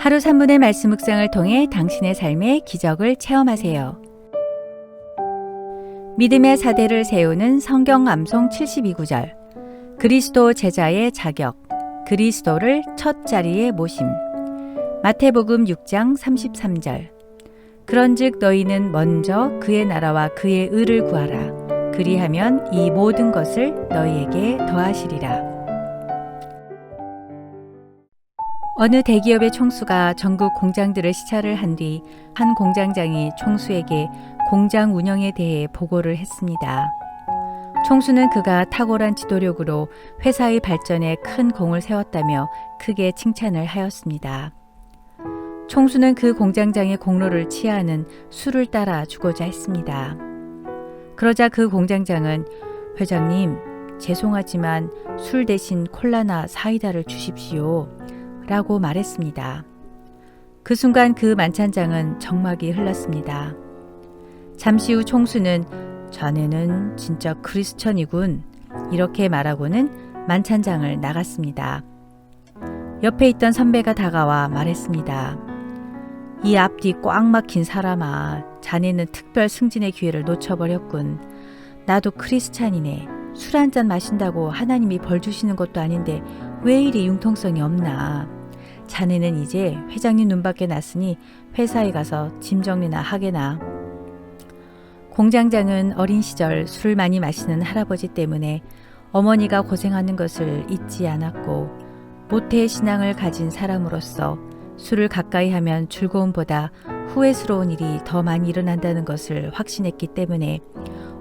하루 3분의 말씀 묵상을 통해 당신의 삶의 기적을 체험하세요. 믿음의 사대를 세우는 성경 암송 72구절. 그리스도 제자의 자격. 그리스도를 첫 자리에 모심. 마태복음 6장 33절. 그런즉 너희는 먼저 그의 나라와 그의 의를 구하라. 그리하면 이 모든 것을 너희에게 더하시리라. 어느 대기업의 총수가 전국 공장들을 시찰을 한 뒤 한 공장장이 총수에게 공장 운영에 대해 보고를 했습니다. 총수는 그가 탁월한 지도력으로 회사의 발전에 큰 공을 세웠다며 크게 칭찬을 하였습니다. 총수는 그 공장장의 공로를 치하하는 술을 따라 주고자 했습니다. 그러자 그 공장장은 회장님, 죄송하지만 술 대신 콜라나 사이다를 주십시오. 라고 말했습니다. 그 순간 그 만찬장은 정막이 흘렀습니다. 잠시 후 총수는 자네는 진짜 크리스천이군 이렇게 말하고는 만찬장을 나갔습니다. 옆에 있던 선배가 다가와 말했습니다. 이 앞뒤 꽉 막힌 사람아, 자네는 특별 승진의 기회를 놓쳐버렸군. 나도 크리스찬이네. 술 한잔 마신다고 하나님이 벌 주시는 것도 아닌데 왜 이리 융통성이 없나. 자네는 이제 회장님 눈밖에 났으니 회사에 가서 짐 정리나 하게나. 공장장은 어린 시절 술을 많이 마시는 할아버지 때문에 어머니가 고생하는 것을 잊지 않았고 모태의 신앙을 가진 사람으로서 술을 가까이 하면 즐거움보다 후회스러운 일이 더 많이 일어난다는 것을 확신했기 때문에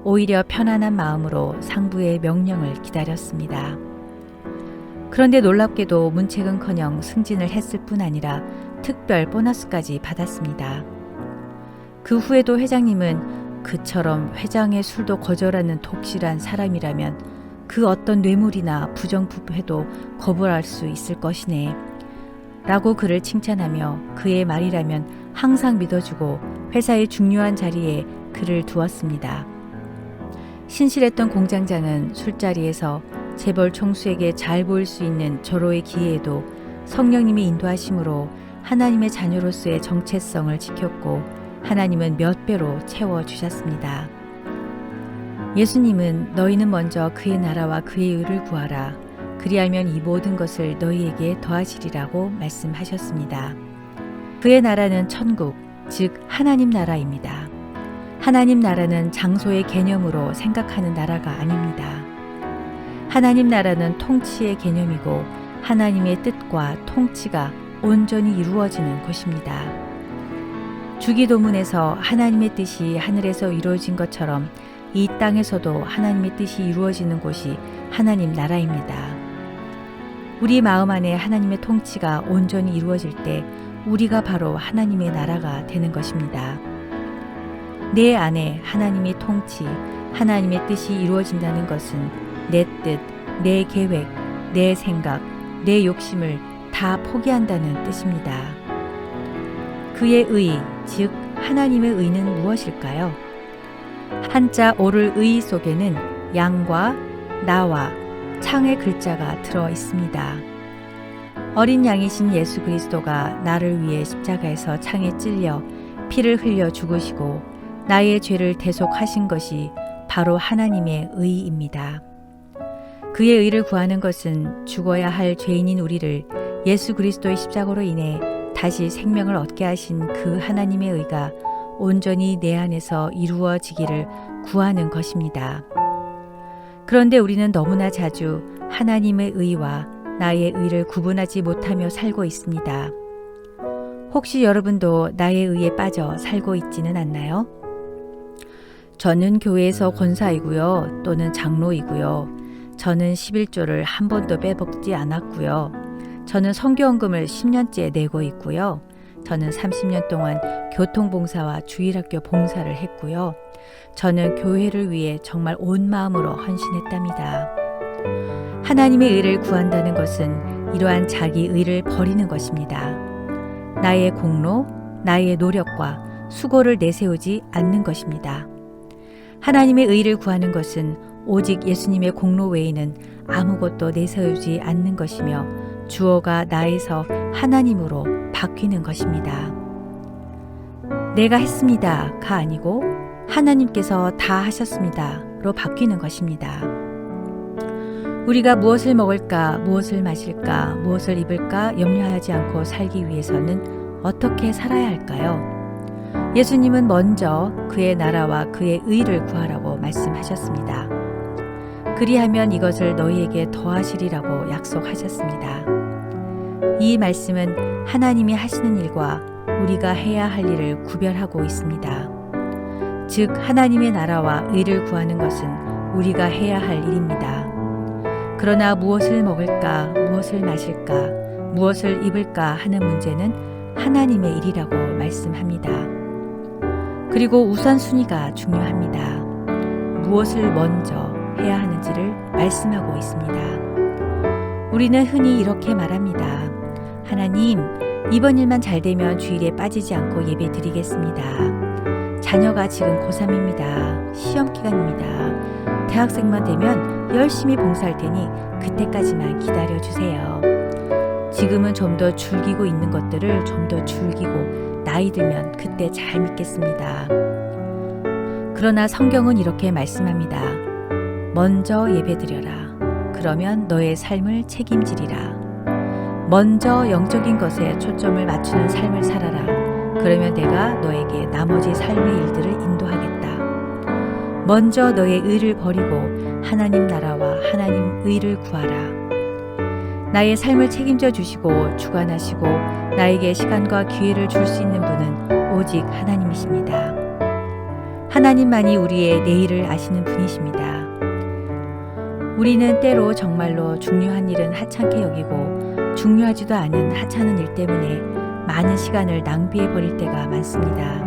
오히려 편안한 마음으로 상부의 명령을 기다렸습니다. 그런데 놀랍게도 문책은커녕 승진을 했을 뿐 아니라 특별 보너스까지 받았습니다. 그 후에도 회장님은 그처럼 회장의 술도 거절하는 독실한 사람이라면 그 어떤 뇌물이나 부정부패도 거부할 수 있을 것이네 라고 그를 칭찬하며 그의 말이라면 항상 믿어주고 회사의 중요한 자리에 그를 두었습니다. 신실했던 공장장은 술자리에서 재벌 총수에게 잘 보일 수 있는 절호의 기회에도 성령님의 인도하심으로 하나님의 자녀로서의 정체성을 지켰고 하나님은 몇 배로 채워주셨습니다. 예수님은 너희는 먼저 그의 나라와 그의 의를 구하라. 그리하면 이 모든 것을 너희에게 더하시리라고 말씀하셨습니다. 그의 나라는 천국, 즉 하나님 나라입니다. 하나님 나라는 장소의 개념으로 생각하는 나라가 아닙니다. 하나님 나라는 통치의 개념이고 하나님의 뜻과 통치가 온전히 이루어지는 곳입니다. 주기도문에서 하나님의 뜻이 하늘에서 이루어진 것처럼 이 땅에서도 하나님의 뜻이 이루어지는 곳이 하나님 나라입니다. 우리 마음 안에 하나님의 통치가 온전히 이루어질 때 우리가 바로 하나님의 나라가 되는 것입니다. 내 안에 하나님의 통치, 하나님의 뜻이 이루어진다는 것은 내 뜻, 내 계획, 내 생각, 내 욕심을 다 포기한다는 뜻입니다. 그의 의, 즉 하나님의 의는 무엇일까요? 한자 오를 의 속에는 양과 나와 창의 글자가 들어 있습니다. 어린 양이신 예수 그리스도가 나를 위해 십자가에서 창에 찔려 피를 흘려 죽으시고 나의 죄를 대속하신 것이 바로 하나님의 의입니다. 그의 의를 구하는 것은 죽어야 할 죄인인 우리를 예수 그리스도의 십자가로 인해 다시 생명을 얻게 하신 그 하나님의 의가 온전히 내 안에서 이루어지기를 구하는 것입니다. 그런데 우리는 너무나 자주 하나님의 의와 나의 의를 구분하지 못하며 살고 있습니다. 혹시 여러분도 나의 의에 빠져 살고 있지는 않나요? 저는 교회에서 권사이고요. 또는 장로이고요. 저는 11조를 한 번도 빼먹지 않았고요. 저는 성교원금을 10년째 내고 있고요. 저는 30년 동안 교통봉사와 주일학교 봉사를 했고요. 저는 교회를 위해 정말 온 마음으로 헌신했답니다. 하나님의 의를 구한다는 것은 이러한 자기 의를 버리는 것입니다. 나의 공로, 나의 노력과 수고를 내세우지 않는 것입니다. 하나님의 의를 구하는 것은 오직 예수님의 공로 외에는 아무것도 내세우지 않는 것이며 주어가 나에서 하나님으로 바뀌는 것입니다. 내가 했습니다가 아니고 하나님께서 다 하셨습니다로 바뀌는 것입니다. 우리가 무엇을 먹을까, 무엇을 마실까, 무엇을 입을까 염려하지 않고 살기 위해서는 어떻게 살아야 할까요? 예수님은 먼저 그의 나라와 그의 의를 구하라고 말씀하셨습니다. 그리하면 이것을 너희에게 더하시리라고 약속하셨습니다. 이 말씀은 하나님이 하시는 일과 우리가 해야 할 일을 구별하고 있습니다. 즉 하나님의 나라와 의를 구하는 것은 우리가 해야 할 일입니다. 그러나 무엇을 먹을까, 무엇을 마실까, 무엇을 입을까 하는 문제는 하나님의 일이라고 말씀합니다. 그리고 우선순위가 중요합니다. 무엇을 먼저 해야 하는지를 말씀하고 있습니다. 우리는 흔히 이렇게 말합니다. 하나님, 이번 일만 잘 되면 주일에 빠지지 않고 예배 드리겠습니다. 자녀가 지금 고3입니다. 시험 기간입니다. 대학생만 되면 열심히 봉사할 테니 그때까지만 기다려 주세요. 지금은 좀 더 즐기고 있는 것들을 좀 더 즐기고 나이 들면 그때 잘 믿겠습니다. 그러나 성경은 이렇게 말씀합니다. 먼저 예배드려라. 그러면 너의 삶을 책임지리라. 먼저 영적인 것에 초점을 맞추는 삶을 살아라. 그러면 내가 너에게 나머지 삶의 일들을 인도하겠다. 먼저 너의 의를 버리고 하나님 나라와 하나님 의를 구하라. 나의 삶을 책임져 주시고 주관하시고 나에게 시간과 기회를 줄 수 있는 분은 오직 하나님이십니다. 하나님만이 우리의 내일을 아시는 분이십니다. 우리는 때로 정말로 중요한 일은 하찮게 여기고 중요하지도 않은 하찮은 일 때문에 많은 시간을 낭비해 버릴 때가 많습니다.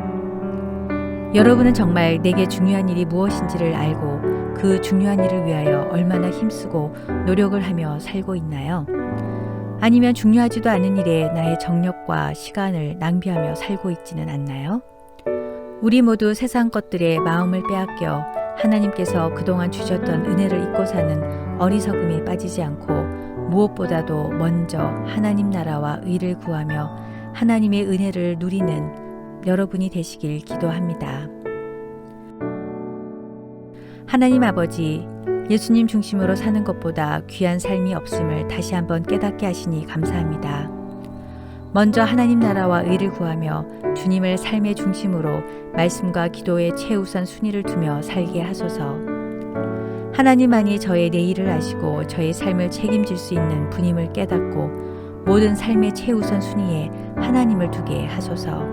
여러분은 정말 내게 중요한 일이 무엇인지를 알고 그 중요한 일을 위하여 얼마나 힘쓰고 노력을 하며 살고 있나요? 아니면 중요하지도 않은 일에 나의 정력과 시간을 낭비하며 살고 있지는 않나요? 우리 모두 세상 것들에 마음을 빼앗겨 하나님께서 그동안 주셨던 은혜를 잊고 사는 어리석음에 빠지지 않고 무엇보다도 먼저 하나님 나라와 의를 구하며 하나님의 은혜를 누리는 여러분이 되시길 기도합니다. 하나님 아버지, 예수님 중심으로 사는 것보다 귀한 삶이 없음을 다시 한번 깨닫게 하시니 감사합니다. 먼저 하나님 나라와 의를 구하며 주님을 삶의 중심으로 말씀과 기도의 최우선 순위를 두며 살게 하소서. 하나님만이 저의 내일을 아시고 저의 삶을 책임질 수 있는 분임을 깨닫고 모든 삶의 최우선 순위에 하나님을 두게 하소서.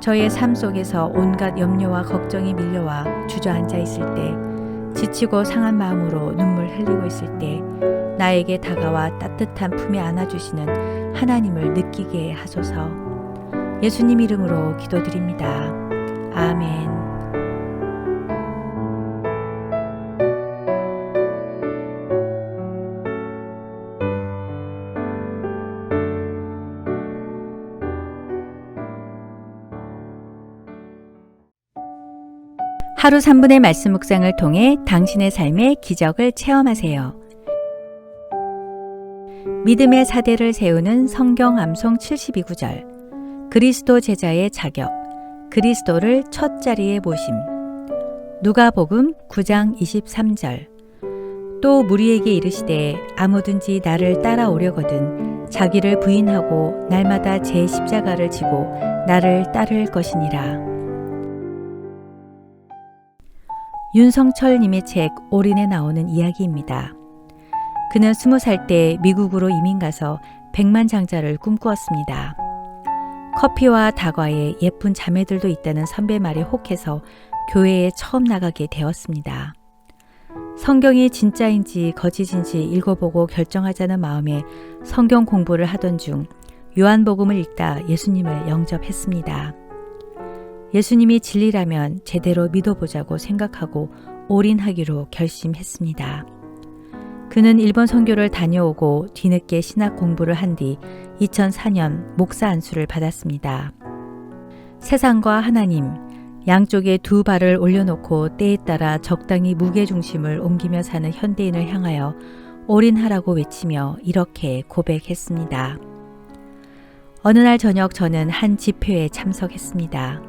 저의 삶 속에서 온갖 염려와 걱정이 밀려와 주저앉아 있을 때, 지치고 상한 마음으로 눈물 흘리고 있을 때 나에게 다가와 따뜻한 품에 안아주시는 하나님을 느끼게 하소서. 예수님 이름으로 기도드립니다. 아멘. 하루 3분의 말씀 묵상을 통해 당신의 삶의 기적을 체험하세요. 믿음의 사대를 세우는 성경 암송 72구절. 그리스도 제자의 자격. 그리스도를 첫 자리에 모심. 누가복음 9장 23절. 또 무리에게 이르시되 아무든지 나를 따라오려거든 자기를 부인하고 날마다 제 십자가를 지고 나를 따를 것이니라. 윤성철 님의 책 올인에 나오는 이야기입니다. 그는 20살 때 미국으로 이민 가서 백만장자를 꿈꾸었습니다. 커피와 다과에 예쁜 자매들도 있다는 선배 말에 혹해서 교회에 처음 나가게 되었습니다. 성경이 진짜인지 거짓인지 읽어보고 결정하자는 마음에 성경 공부를 하던 중 요한복음을 읽다 예수님을 영접했습니다. 예수님이 진리라면 제대로 믿어보자고 생각하고 올인하기로 결심했습니다. 그는 일본 선교를 다녀오고 뒤늦게 신학 공부를 한 뒤 2004년 목사 안수를 받았습니다. 세상과 하나님, 양쪽에 두 발을 올려놓고 때에 따라 적당히 무게중심을 옮기며 사는 현대인을 향하여 올인하라고 외치며 이렇게 고백했습니다. 어느 날 저녁 저는 한 집회에 참석했습니다.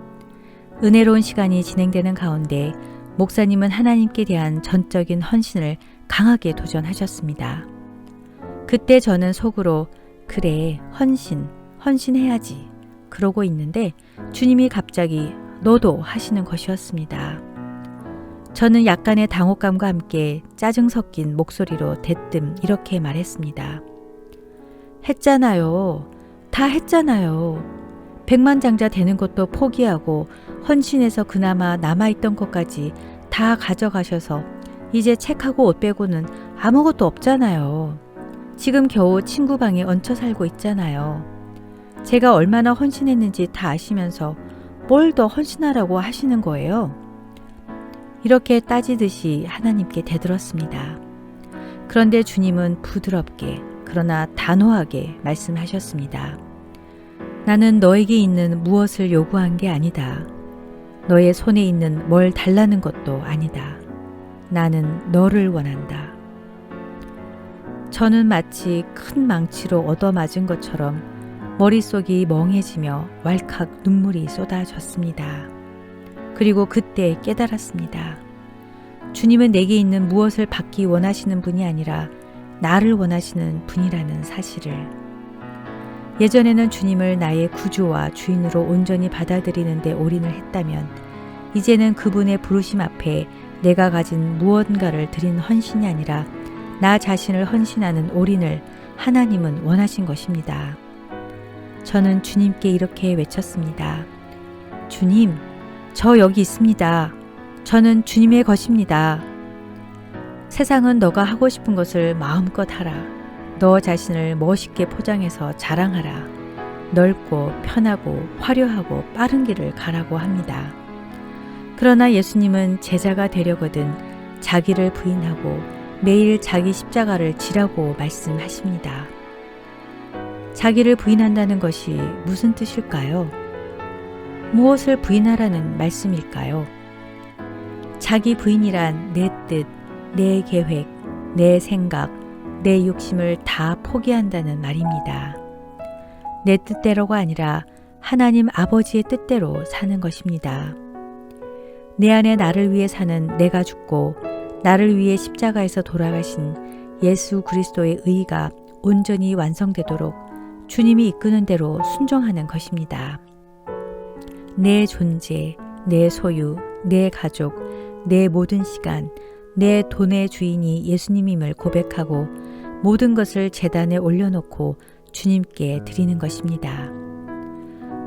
은혜로운 시간이 진행되는 가운데 목사님은 하나님께 대한 전적인 헌신을 강하게 도전하셨습니다. 그때 저는 속으로 그래, 헌신해야지 그러고 있는데 주님이 갑자기 너도 하시는 것이었습니다. 저는 약간의 당혹감과 함께 짜증 섞인 목소리로 대뜸 이렇게 말했습니다. 했잖아요. 다 했잖아요. 백만장자 되는 것도 포기하고 헌신해서 그나마 남아있던 것까지 다 가져가셔서 이제 책하고 옷 빼고는 아무것도 없잖아요. 지금 겨우 친구 방에 얹혀 살고 있잖아요. 제가 얼마나 헌신했는지 다 아시면서 뭘 더 헌신하라고 하시는 거예요? 이렇게 따지듯이 하나님께 대들었습니다. 그런데 주님은 부드럽게 그러나 단호하게 말씀하셨습니다. 나는 너에게 있는 무엇을 요구한 게 아니다. 너의 손에 있는 뭘 달라는 것도 아니다. 나는 너를 원한다. 저는 마치 큰 망치로 얻어맞은 것처럼 머릿속이 멍해지며 왈칵 눈물이 쏟아졌습니다. 그리고 그때 깨달았습니다. 주님은 내게 있는 무엇을 받기 원하시는 분이 아니라 나를 원하시는 분이라는 사실을. 예전에는 주님을 나의 구주와 주인으로 온전히 받아들이는 데 올인을 했다면 이제는 그분의 부르심 앞에 내가 가진 무언가를 드린 헌신이 아니라 나 자신을 헌신하는 올인을 하나님은 원하신 것입니다. 저는 주님께 이렇게 외쳤습니다. 주님, 저 여기 있습니다. 저는 주님의 것입니다. 세상은 너가 하고 싶은 것을 마음껏 하라. 너 자신을 멋있게 포장해서 자랑하라. 넓고 편하고 화려하고 빠른 길을 가라고 합니다. 그러나 예수님은 제자가 되려거든 자기를 부인하고 매일 자기 십자가를 지라고 말씀하십니다. 자기를 부인한다는 것이 무슨 뜻일까요? 무엇을 부인하라는 말씀일까요? 자기 부인이란 내 뜻, 내 계획, 내 생각, 내 욕심을 다 포기한다는 말입니다. 내 뜻대로가 아니라 하나님 아버지의 뜻대로 사는 것입니다. 내 안에 나를 위해 사는 내가 죽고 나를 위해 십자가에서 돌아가신 예수 그리스도의 의가 온전히 완성되도록 주님이 이끄는 대로 순종하는 것입니다. 내 존재, 내 소유, 내 가족, 내 모든 시간, 내 돈의 주인이 예수님임을 고백하고 모든 것을 제단에 올려놓고 주님께 드리는 것입니다.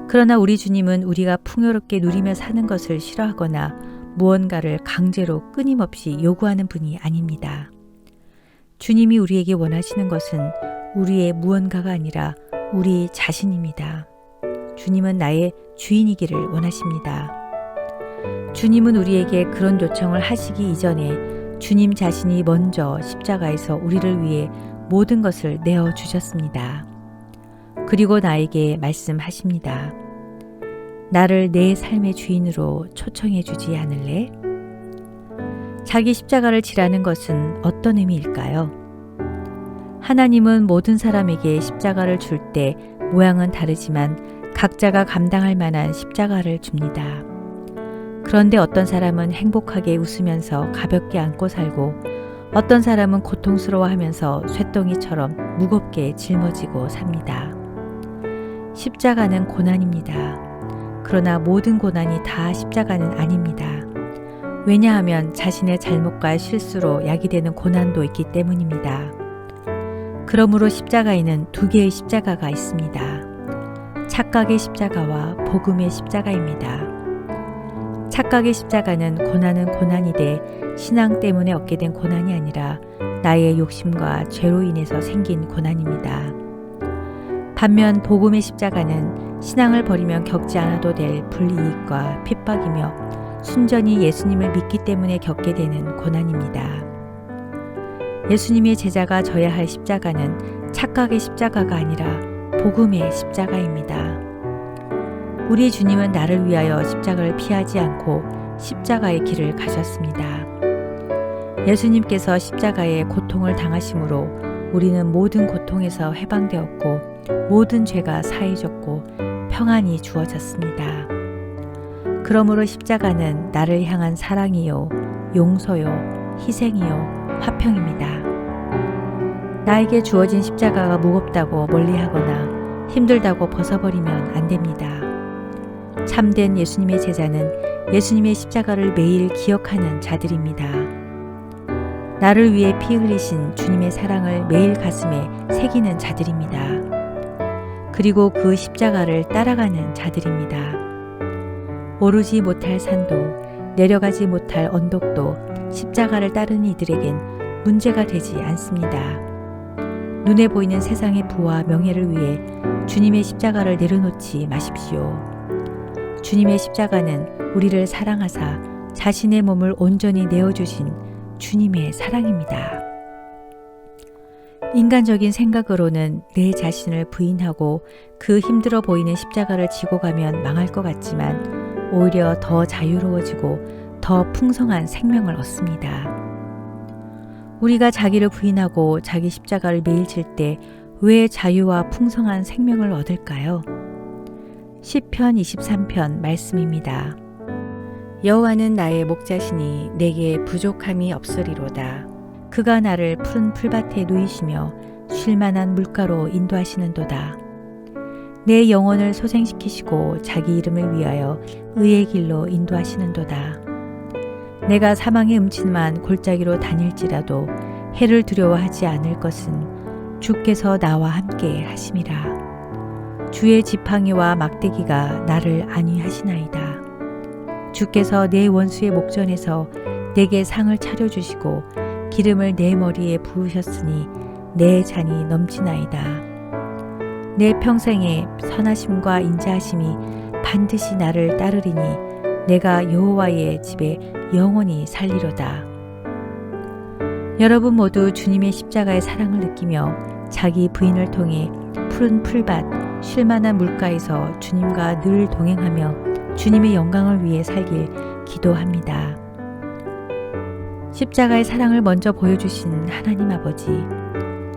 그러나 우리 주님은 우리가 풍요롭게 누리며 사는 것을 싫어하거나 무언가를 강제로 끊임없이 요구하는 분이 아닙니다. 주님이 우리에게 원하시는 것은 우리의 무언가가 아니라 우리 자신입니다. 주님은 나의 주인이기를 원하십니다. 주님은 우리에게 그런 요청을 하시기 이전에 주님 자신이 먼저 십자가에서 우리를 위해 모든 것을 내어 주셨습니다. 그리고 나에게 말씀하십니다. 나를 내 삶의 주인으로 초청해 주지 않을래? 자기 십자가를 지라는 것은 어떤 의미일까요? 하나님은 모든 사람에게 십자가를 줄 때 모양은 다르지만 각자가 감당할 만한 십자가를 줍니다. 그런데 어떤 사람은 행복하게 웃으면서 가볍게 안고 살고 어떤 사람은 고통스러워하면서 쇳덩이처럼 무겁게 짊어지고 삽니다. 십자가는 고난입니다. 그러나 모든 고난이 다 십자가는 아닙니다. 왜냐하면 자신의 잘못과 실수로 야기되는 고난도 있기 때문입니다. 그러므로 십자가에는 두 개의 십자가가 있습니다. 착각의 십자가와 복음의 십자가입니다. 착각의 십자가는 고난은 고난이되 신앙 때문에 얻게 된 고난이 아니라 나의 욕심과 죄로 인해서 생긴 고난입니다. 반면 복음의 십자가는 신앙을 버리면 겪지 않아도 될 불이익과 핍박이며 순전히 예수님을 믿기 때문에 겪게 되는 고난입니다. 예수님의 제자가 져야 할 십자가는 착각의 십자가가 아니라 복음의 십자가입니다. 우리 주님은 나를 위하여 십자가를 피하지 않고 십자가의 길을 가셨습니다. 예수님께서 십자가의 고통을 당하심으로 우리는 모든 고통에서 해방되었고 모든 죄가 사해졌고 평안이 주어졌습니다. 그러므로 십자가는 나를 향한 사랑이요, 용서요, 희생이요, 화평입니다. 나에게 주어진 십자가가 무겁다고 멀리하거나 힘들다고 벗어버리면 안 됩니다. 참된 예수님의 제자는 예수님의 십자가를 매일 기억하는 자들입니다. 나를 위해 피 흘리신 주님의 사랑을 매일 가슴에 새기는 자들입니다. 그리고 그 십자가를 따라가는 자들입니다. 오르지 못할 산도, 내려가지 못할 언덕도 십자가를 따르는 이들에겐 문제가 되지 않습니다. 눈에 보이는 세상의 부와 명예를 위해 주님의 십자가를 내려놓지 마십시오. 주님의 십자가는 우리를 사랑하사 자신의 몸을 온전히 내어주신 주님의 사랑입니다. 인간적인 생각으로는 내 자신을 부인하고 그 힘들어 보이는 십자가를 지고 가면 망할 것 같지만 오히려 더 자유로워지고 더 풍성한 생명을 얻습니다. 우리가 자기를 부인하고 자기 십자가를 매일 질 때 왜 자유와 풍성한 생명을 얻을까요? 시편 23편 말씀입니다. 여호와는 나의 목자시니 내게 부족함이 없으리로다. 그가 나를 푸른 풀밭에 누이시며 쉴만한 물가로 인도하시는도다. 내 영혼을 소생시키시고 자기 이름을 위하여 의의 길로 인도하시는도다. 내가 사망의 음침한 골짜기로 다닐지라도 해를 두려워하지 않을 것은 주께서 나와 함께 하심이라. 주의 지팡이와 막대기가 나를 안위하시나이다. 주께서 내 원수의 목전에서 내게 상을 차려주시고 기름을 내 머리에 부으셨으니 내 잔이 넘치나이다. 내 평생에 선하심과 인자하심이 반드시 나를 따르리니 내가 여호와의 집에 영원히 살리로다. 여러분 모두 주님의 십자가의 사랑을 느끼며 자기 부인을 통해 푸른 풀밭, 쉴만한 물가에서 주님과 늘 동행하며 주님의 영광을 위해 살길 기도합니다. 십자가의 사랑을 먼저 보여주신 하나님 아버지,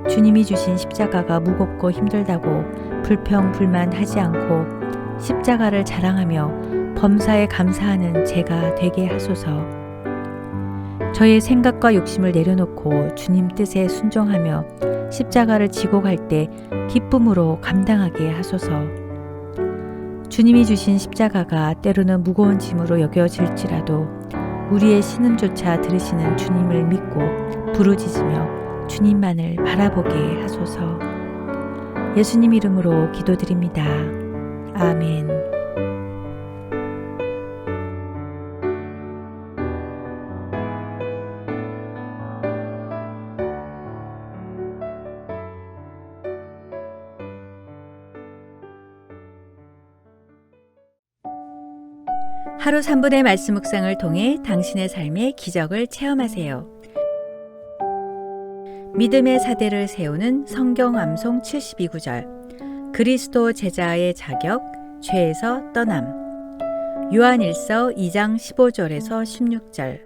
주님이 주신 십자가가 무겁고 힘들다고 불평불만하지 않고 십자가를 자랑하며 범사에 감사하는 제가 되게 하소서. 저의 생각과 욕심을 내려놓고 주님 뜻에 순종하며 십자가를 지고 갈 때 기쁨으로 감당하게 하소서. 주님이 주신 십자가가 때로는 무거운 짐으로 여겨질지라도 우리의 신음조차 들으시는 주님을 믿고 부르짖으며 주님만을 바라보게 하소서. 예수님 이름으로 기도드립니다. 아멘. 하루 3분의 말씀 묵상을 통해 당신의 삶의 기적을 체험하세요. 믿음의 사대를 세우는 성경 암송 72구절. 그리스도 제자의 자격, 죄에서 떠남. 요한일서 2장 15절에서 16절.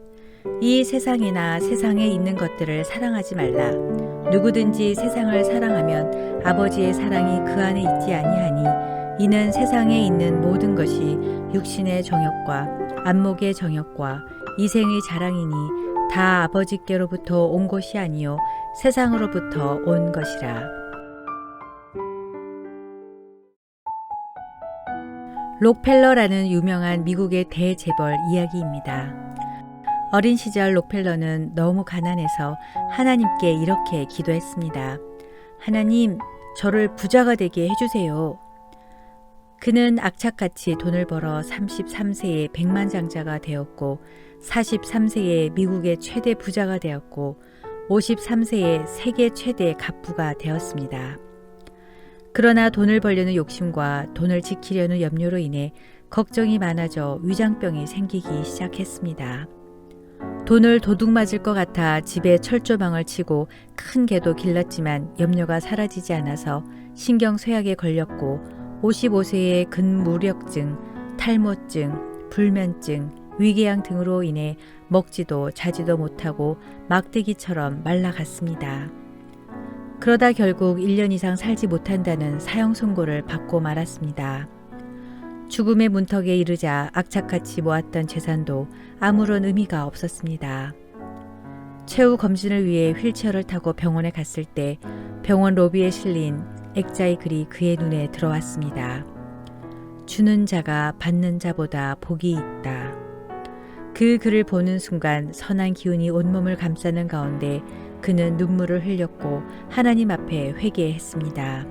이 세상이나 세상에 있는 것들을 사랑하지 말라. 누구든지 세상을 사랑하면 아버지의 사랑이 그 안에 있지 아니하니 이는 세상에 있는 모든 것이 육신의 정욕과 안목의 정욕과 이생의 자랑이니 다 아버지께로부터 온 것이 아니요 세상으로부터 온 것이라. 록펠러라는 유명한 미국의 대재벌 이야기입니다. 어린 시절 록펠러는 너무 가난해서 하나님께 이렇게 기도했습니다. 하나님, 저를 부자가 되게 해주세요. 그는 악착같이 돈을 벌어 33세에 백만장자가 되었고 43세에 미국의 최대 부자가 되었고 53세에 세계 최대 갑부가 되었습니다. 그러나 돈을 벌려는 욕심과 돈을 지키려는 염려로 인해 걱정이 많아져 위장병이 생기기 시작했습니다. 돈을 도둑 맞을 것 같아 집에 철조망을 치고 큰 개도 길렀지만 염려가 사라지지 않아서 신경쇠약에 걸렸고 55세에 근무력증, 탈모증, 불면증, 위궤양 등으로 인해 먹지도 자지도 못하고 막대기처럼 말라갔습니다. 그러다 결국 1년 이상 살지 못한다는 사형 선고를 받고 말았습니다. 죽음의 문턱에 이르자 악착같이 모았던 재산도 아무런 의미가 없었습니다. 최후 검진을 위해 휠체어를 타고 병원에 갔을 때 병원 로비에 실린 액자의 글이 그의 눈에 들어왔습니다. 주는 자가 받는 자보다 복이 있다. 그 글을 보는 순간 선한 기운이 온몸을 감싸는 가운데 그는 눈물을 흘렸고 하나님 앞에 회개했습니다.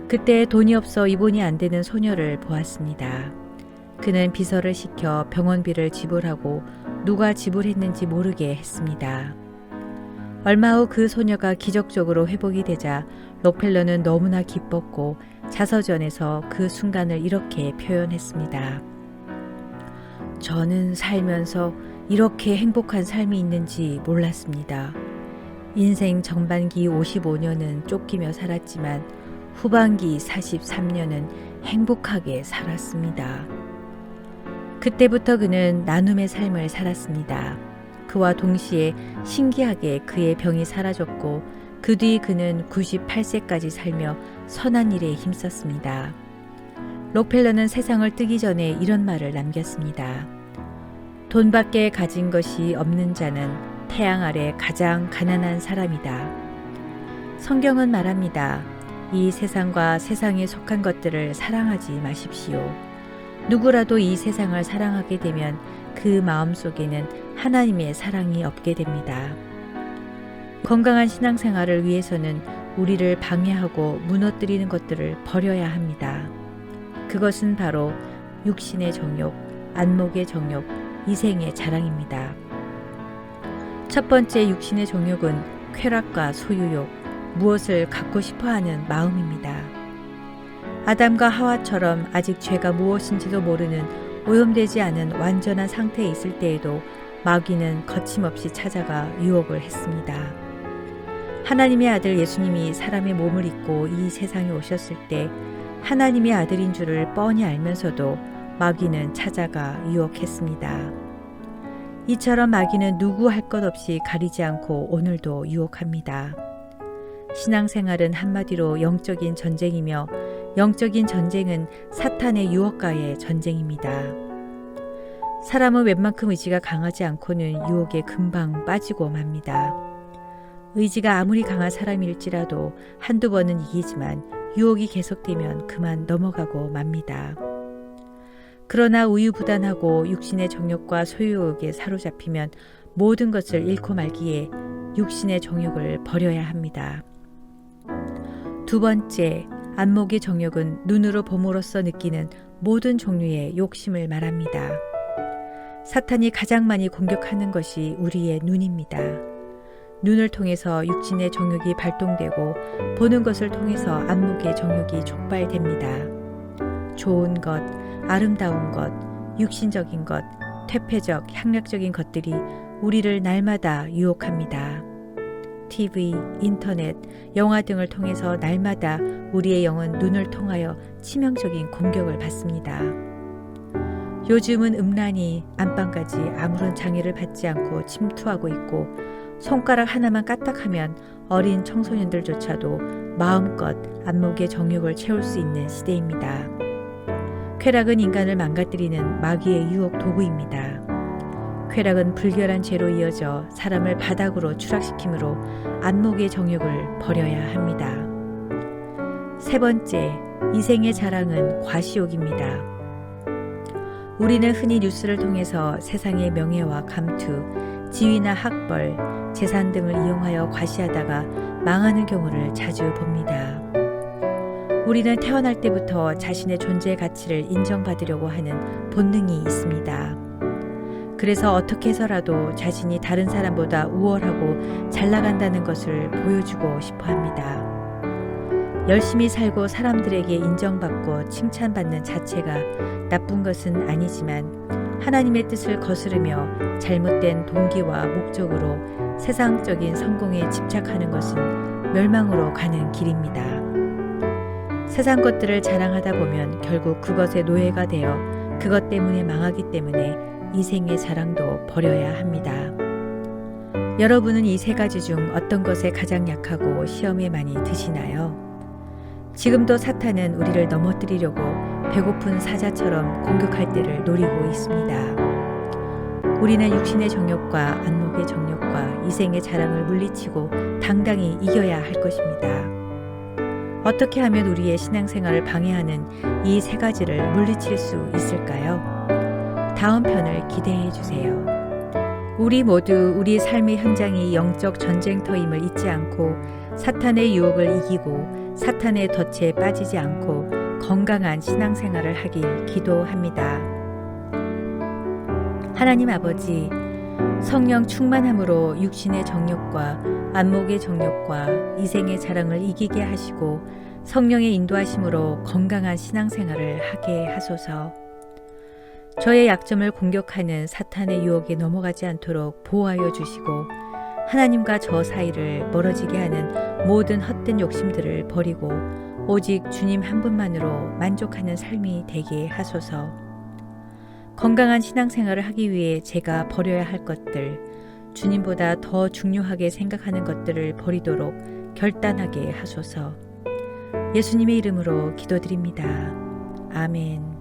그때 돈이 없어 입원이 안 되는 소녀를 보았습니다. 그는 비서를 시켜 병원비를 지불하고 누가 지불했는지 모르게 했습니다. 얼마 후 그 소녀가 기적적으로 회복이 되자 록펠러는 너무나 기뻤고 자서전에서 그 순간을 이렇게 표현했습니다. 저는 살면서 이렇게 행복한 삶이 있는지 몰랐습니다. 인생 전반기 55년은 쫓기며 살았지만 후반기 43년은 행복하게 살았습니다. 그때부터 그는 나눔의 삶을 살았습니다. 그와 동시에 신기하게 그의 병이 사라졌고 그 뒤 그는 98세까지 살며 선한 일에 힘썼습니다. 록펠러는 세상을 뜨기 전에 이런 말을 남겼습니다. 돈밖에 가진 것이 없는 자는 태양 아래 가장 가난한 사람이다. 성경은 말합니다. 이 세상과 세상에 속한 것들을 사랑하지 마십시오. 누구라도 이 세상을 사랑하게 되면 그 마음 속에는 하나님의 사랑이 없게 됩니다. 건강한 신앙생활을 위해서는 우리를 방해하고 무너뜨리는 것들을 버려야 합니다. 그것은 바로 육신의 정욕, 안목의 정욕, 이생의 자랑입니다. 첫 번째 육신의 정욕은 쾌락과 소유욕, 무엇을 갖고 싶어하는 마음입니다. 아담과 하와처럼 아직 죄가 무엇인지도 모르는 오염되지 않은 완전한 상태에 있을 때에도 마귀는 거침없이 찾아가 유혹을 했습니다. 하나님의 아들 예수님이 사람의 몸을 입고 이 세상에 오셨을 때 하나님의 아들인 줄을 뻔히 알면서도 마귀는 찾아가 유혹했습니다. 이처럼 마귀는 누구 할 것 없이 가리지 않고 오늘도 유혹합니다. 신앙생활은 한마디로 영적인 전쟁이며 영적인 전쟁은 사탄의 유혹과의 전쟁입니다. 사람은 웬만큼 의지가 강하지 않고는 유혹에 금방 빠지고 맙니다. 의지가 아무리 강한 사람일지라도 한두 번은 이기지만 유혹이 계속되면 그만 넘어가고 맙니다. 그러나 우유부단하고 육신의 정욕과 소유욕에 사로잡히면 모든 것을 잃고 말기에 육신의 정욕을 버려야 합니다. 두 번째, 안목의 정욕은 눈으로 봄으로써 느끼는 모든 종류의 욕심을 말합니다. 사탄이 가장 많이 공격하는 것이 우리의 눈입니다. 눈을 통해서 육신의 정욕이 발동되고 보는 것을 통해서 안목의 정욕이 촉발됩니다. 좋은 것, 아름다운 것, 육신적인 것, 퇴폐적, 향락적인 것들이 우리를 날마다 유혹합니다. TV, 인터넷, 영화 등을 통해서 날마다 우리의 영은 눈을 통하여 치명적인 공격을 받습니다. 요즘은 음란이 안방까지 아무런 장애를 받지 않고 침투하고 있고 손가락 하나만 까딱하면 어린 청소년들조차도 마음껏 안목의 정욕을 채울 수 있는 시대입니다. 쾌락은 인간을 망가뜨리는 마귀의 유혹 도구입니다. 쾌락은 불결한 죄로 이어져 사람을 바닥으로 추락시키므로 안목의 정욕을 버려야 합니다. 세 번째, 이생의 자랑은 과시욕입니다. 우리는 흔히 뉴스를 통해서 세상의 명예와 감투, 지위나 학벌, 재산 등을 이용하여 과시하다가 망하는 경우를 자주 봅니다. 우리는 태어날 때부터 자신의 존재의 가치를 인정받으려고 하는 본능이 있습니다. 그래서 어떻게 해서라도 자신이 다른 사람보다 우월하고 잘 나간다는 것을 보여주고 싶어 합니다. 열심히 살고 사람들에게 인정받고 칭찬받는 자체가 나쁜 것은 아니지만 하나님의 뜻을 거스르며 잘못된 동기와 목적으로 세상적인 성공에 집착하는 것은 멸망으로 가는 길입니다. 세상 것들을 자랑하다 보면 결국 그것의 노예가 되어 그것 때문에 망하기 때문에 이생의 자랑도 버려야 합니다. 여러분은 이 세 가지 중 어떤 것에 가장 약하고 시험에 많이 드시나요? 지금도 사탄은 우리를 넘어뜨리려고 배고픈 사자처럼 공격할 때를 노리고 있습니다. 우리는 육신의 정욕과 안목의 정욕과 이생의 자랑을 물리치고 당당히 이겨야 할 것입니다. 어떻게 하면 우리의 신앙생활을 방해하는 이 세 가지를 물리칠 수 있을까요? 다음 편을 기대해 주세요. 우리 모두 우리 삶의 현장이 영적 전쟁터임을 잊지 않고 사탄의 유혹을 이기고 사탄의 덫에 빠지지 않고 건강한 신앙생활을 하길 기도합니다. 하나님 아버지, 성령 충만함으로 육신의 정욕과 안목의 정욕과 이생의 자랑을 이기게 하시고 성령의 인도하심으로 건강한 신앙생활을 하게 하소서. 저의 약점을 공격하는 사탄의 유혹에 넘어가지 않도록 보호하여 주시고 하나님과 저 사이를 멀어지게 하는 모든 헛된 욕심들을 버리고 오직 주님 한 분만으로 만족하는 삶이 되게 하소서. 건강한 신앙생활을 하기 위해 제가 버려야 할 것들, 주님보다 더 중요하게 생각하는 것들을 버리도록 결단하게 하소서. 예수님의 이름으로 기도드립니다. 아멘.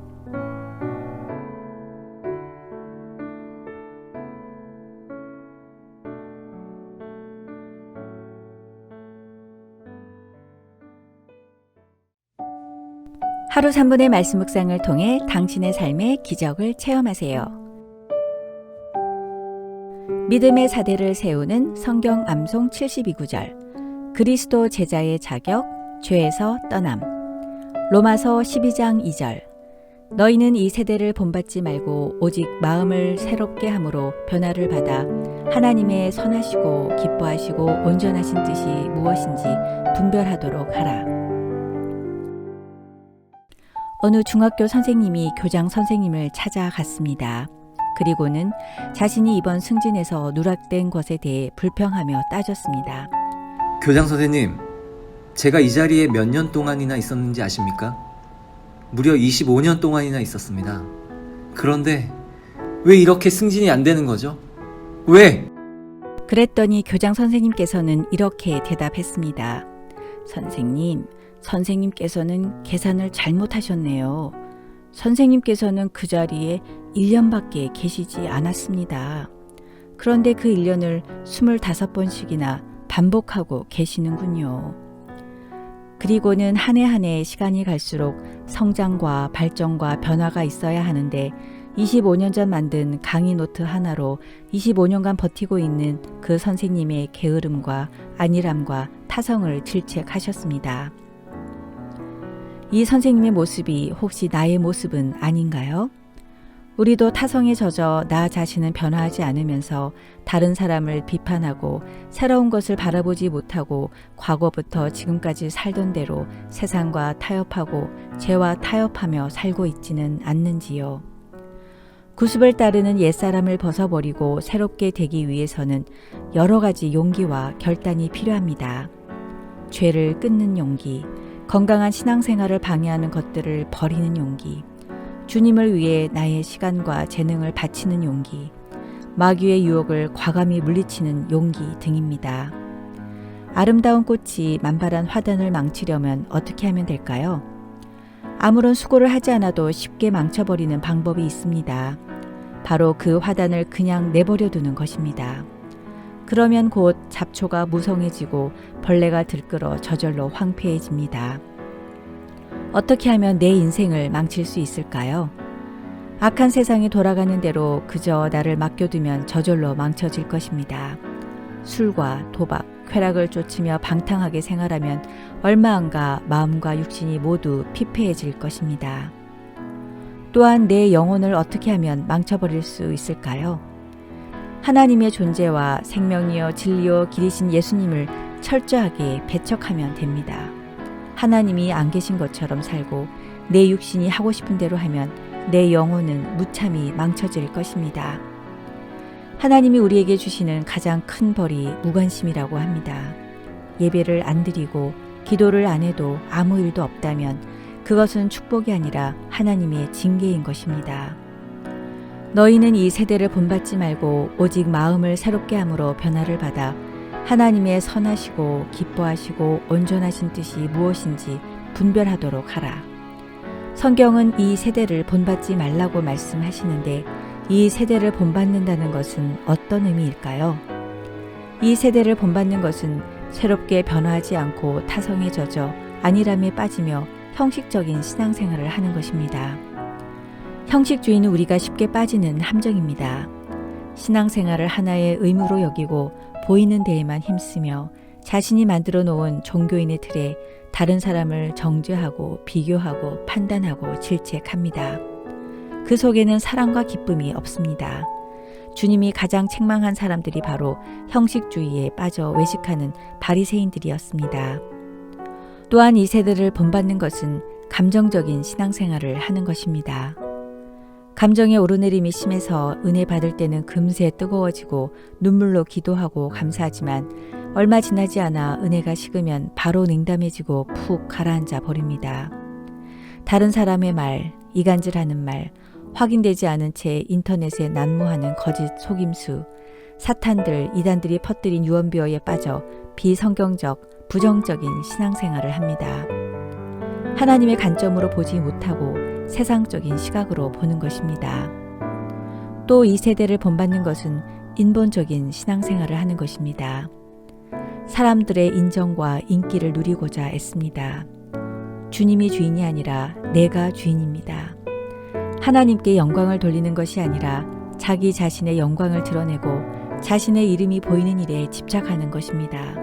하루 3분의 말씀 묵상을 통해 당신의 삶의 기적을 체험하세요. 믿음의 사대를 세우는 성경 암송 72구절, 그리스도 제자의 자격, 죄에서 떠남. 로마서 12장 2절, 너희는 이 세대를 본받지 말고 오직 마음을 새롭게 함으로 변화를 받아 하나님의 선하시고 기뻐하시고 온전하신 뜻이 무엇인지 분별하도록 하라. 어느 중학교 선생님이 교장 선생님을 찾아갔습니다. 그리고는 자신이 이번 승진에서 누락된 것에 대해 불평하며 따졌습니다. 교장 선생님, 제가 이 자리에 몇 년 동안이나 있었는지 아십니까? 무려 25년 동안이나 있었습니다. 그런데 왜 이렇게 승진이 안 되는 거죠? 왜? 그랬더니 교장 선생님께서는 이렇게 대답했습니다. 선생님께서는 계산을 잘못하셨네요. 선생님께서는 그 자리에 1년밖에 계시지 않았습니다. 그런데 그 1년을 25번씩이나 반복하고 계시는군요. 그리고는 한 해 한 해 시간이 갈수록 성장과 발전과 변화가 있어야 하는데 25년 전 만든 강의 노트 하나로 25년간 버티고 있는 그 선생님의 게으름과 안일함과 타성을 질책하셨습니다. 이 선생님의 모습이 혹시 나의 모습은 아닌가요? 우리도 타성에 젖어 나 자신은 변화하지 않으면서 다른 사람을 비판하고 새로운 것을 바라보지 못하고 과거부터 지금까지 살던 대로 세상과 타협하고 죄와 타협하며 살고 있지는 않는지요. 구습을 따르는 옛사람을 벗어버리고 새롭게 되기 위해서는 여러 가지 용기와 결단이 필요합니다. 죄를 끊는 용기, 건강한 신앙생활을 방해하는 것들을 버리는 용기, 주님을 위해 나의 시간과 재능을 바치는 용기, 마귀의 유혹을 과감히 물리치는 용기 등입니다. 아름다운 꽃이 만발한 화단을 망치려면 어떻게 하면 될까요? 아무런 수고를 하지 않아도 쉽게 망쳐버리는 방법이 있습니다. 바로 그 화단을 그냥 내버려 두는 것입니다. 그러면 곧 잡초가 무성해지고 벌레가 들끓어 저절로 황폐해집니다. 어떻게 하면 내 인생을 망칠 수 있을까요? 악한 세상이 돌아가는 대로 그저 나를 맡겨두면 저절로 망쳐질 것입니다. 술과 도박, 쾌락을 쫓으며 방탕하게 생활하면 얼마 안가 마음과 육신이 모두 피폐해질 것입니다. 또한 내 영혼을 어떻게 하면 망쳐버릴 수 있을까요? 하나님의 존재와 생명이여 진리여 길이신 예수님을 철저하게 배척하면 됩니다. 하나님이 안 계신 것처럼 살고 내 육신이 하고 싶은 대로 하면 내 영혼은 무참히 망쳐질 것입니다. 하나님이 우리에게 주시는 가장 큰 벌이 무관심이라고 합니다. 예배를 안 드리고 기도를 안 해도 아무 일도 없다면 그것은 축복이 아니라 하나님의 징계인 것입니다. 너희는 이 세대를 본받지 말고 오직 마음을 새롭게 함으로 변화를 받아 하나님의 선하시고 기뻐하시고 온전하신 뜻이 무엇인지 분별하도록 하라. 성경은 이 세대를 본받지 말라고 말씀하시는데 이 세대를 본받는다는 것은 어떤 의미일까요? 이 세대를 본받는 것은 새롭게 변화하지 않고 타성에 젖어 안일함에 빠지며 형식적인 신앙생활을 하는 것입니다. 형식주의는 우리가 쉽게 빠지는 함정입니다. 신앙생활을 하나의 의무로 여기고 보이는 데에만 힘쓰며 자신이 만들어 놓은 종교인의 틀에 다른 사람을 정죄하고 비교하고 판단하고 질책합니다. 그 속에는 사랑과 기쁨이 없습니다. 주님이 가장 책망한 사람들이 바로 형식주의에 빠져 외식하는 바리새인들이었습니다. 또한 이 세대를 본받는 것은 감정적인 신앙생활을 하는 것입니다. 감정의 오르내림이 심해서 은혜 받을 때는 금세 뜨거워지고 눈물로 기도하고 감사하지만 얼마 지나지 않아 은혜가 식으면 바로 냉담해지고 푹 가라앉아 버립니다. 다른 사람의 말, 이간질하는 말, 확인되지 않은 채 인터넷에 난무하는 거짓 속임수, 사탄들, 이단들이 퍼뜨린 유언비어에 빠져 비성경적, 부정적인 신앙생활을 합니다. 하나님의 관점으로 보지 못하고 세상적인 시각으로 보는 것입니다. 또 이 세대를 본받는 것은 인본적인 신앙생활을 하는 것입니다. 사람들의 인정과 인기를 누리고자 애씁니다. 주님이 주인이 아니라 내가 주인입니다. 하나님께 영광을 돌리는 것이 아니라 자기 자신의 영광을 드러내고 자신의 이름이 보이는 일에 집착하는 것입니다.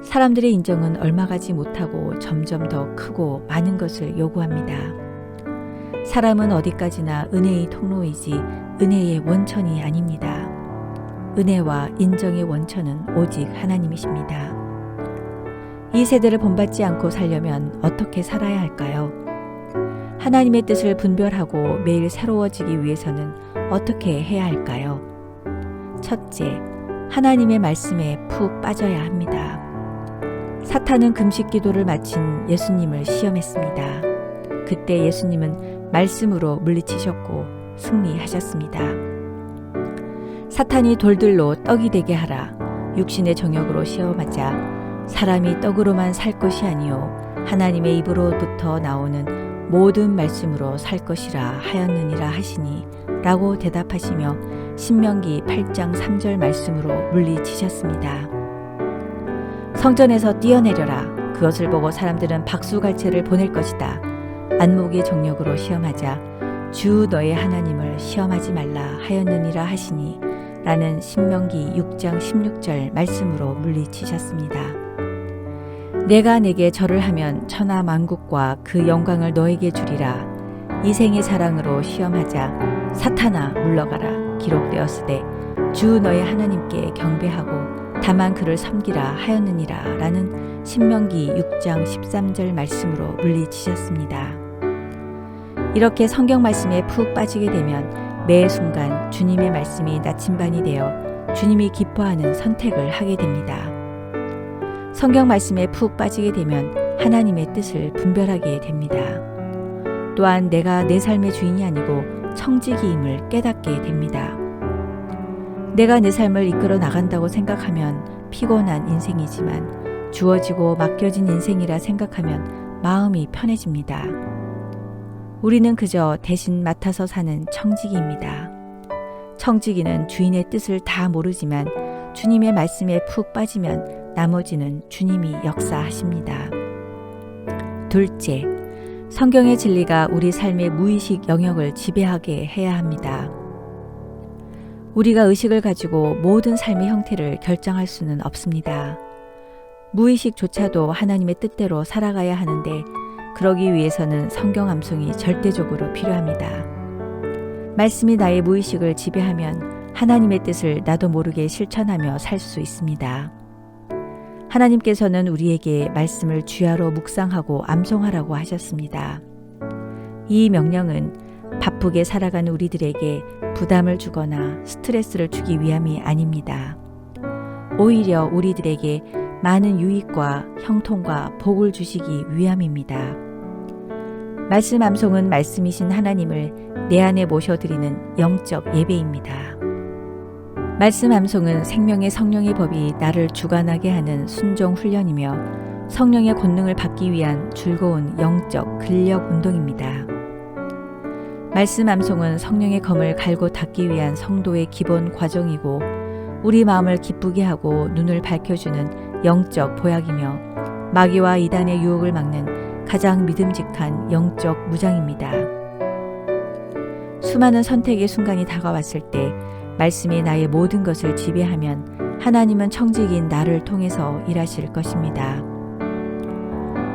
사람들의 인정은 얼마 가지 못하고 점점 더 크고 많은 것을 요구합니다. 사람은 어디까지나 은혜의 통로이지 은혜의 원천이 아닙니다. 은혜와 인정의 원천은 오직 하나님이십니다. 이 세대를 본받지 않고 살려면 어떻게 살아야 할까요? 하나님의 뜻을 분별하고 매일 새로워지기 위해서는 어떻게 해야 할까요? 첫째, 하나님의 말씀에 푹 빠져야 합니다. 사탄은 금식 기도를 마친 예수님을 시험했습니다. 그때 예수님은 말씀으로 물리치셨고 승리하셨습니다. 사탄이 돌들로 떡이 되게 하라. 육신의 정욕으로 시험하자 사람이 떡으로만 살 것이 아니요 하나님의 입으로부터 나오는 모든 말씀으로 살 것이라 하였느니라 하시니 라고 대답하시며 신명기 8장 3절 말씀으로 물리치셨습니다. 성전에서 뛰어내려라. 그것을 보고 사람들은 박수갈채를 보낼 것이다. 안목의 정욕으로 시험하자 주 너의 하나님을 시험하지 말라 하였느니라 하시니 라는 신명기 6장 16절 말씀으로 물리치셨습니다. 내가 내게 절을 하면 천하 만국과 그 영광을 너에게 주리라. 이생의 사랑으로 시험하자 사탄아 물러가라. 기록되었으되 주 너의 하나님께 경배하고 다만 그를 섬기라 하였느니라 라는 신명기 6장 13절 말씀으로 물리치셨습니다. 이렇게 성경 말씀에 푹 빠지게 되면 매 순간 주님의 말씀이 나침반이 되어 주님이 기뻐하는 선택을 하게 됩니다. 성경 말씀에 푹 빠지게 되면 하나님의 뜻을 분별하게 됩니다. 또한 내가 내 삶의 주인이 아니고 청지기임을 깨닫게 됩니다. 내가 내 삶을 이끌어 나간다고 생각하면 피곤한 인생이지만 주어지고 맡겨진 인생이라 생각하면 마음이 편해집니다. 우리는 그저 대신 맡아서 사는 청지기입니다. 청지기는 주인의 뜻을 다 모르지만 주님의 말씀에 푹 빠지면 나머지는 주님이 역사하십니다. 둘째, 성경의 진리가 우리 삶의 무의식 영역을 지배하게 해야 합니다. 우리가 의식을 가지고 모든 삶의 형태를 결정할 수는 없습니다. 무의식조차도 하나님의 뜻대로 살아가야 하는데 그러기 위해서는 성경 암송이 절대적으로 필요합니다. 말씀이 나의 무의식을 지배하면 하나님의 뜻을 나도 모르게 실천하며 살 수 있습니다. 하나님께서는 우리에게 말씀을 주야로 묵상하고 암송하라고 하셨습니다. 이 명령은 바쁘게 살아가는 우리들에게 부담을 주거나 스트레스를 주기 위함이 아닙니다. 오히려 우리들에게 많은 유익과 형통과 복을 주시기 위함입니다. 말씀 암송은 말씀이신 하나님을 내 안에 모셔드리는 영적 예배입니다. 말씀 암송은 생명의 성령의 법이 나를 주관하게 하는 순종 훈련이며 성령의 권능을 받기 위한 즐거운 영적 근력 운동입니다. 말씀 암송은 성령의 검을 갈고 닦기 위한 성도의 기본 과정이고 우리 마음을 기쁘게 하고 눈을 밝혀주는 영적 보약이며 마귀와 이단의 유혹을 막는 가장 믿음직한 영적 무장입니다. 수많은 선택의 순간이 다가왔을 때 말씀이 나의 모든 것을 지배하면 하나님은 청직인 나를 통해서 일하실 것입니다.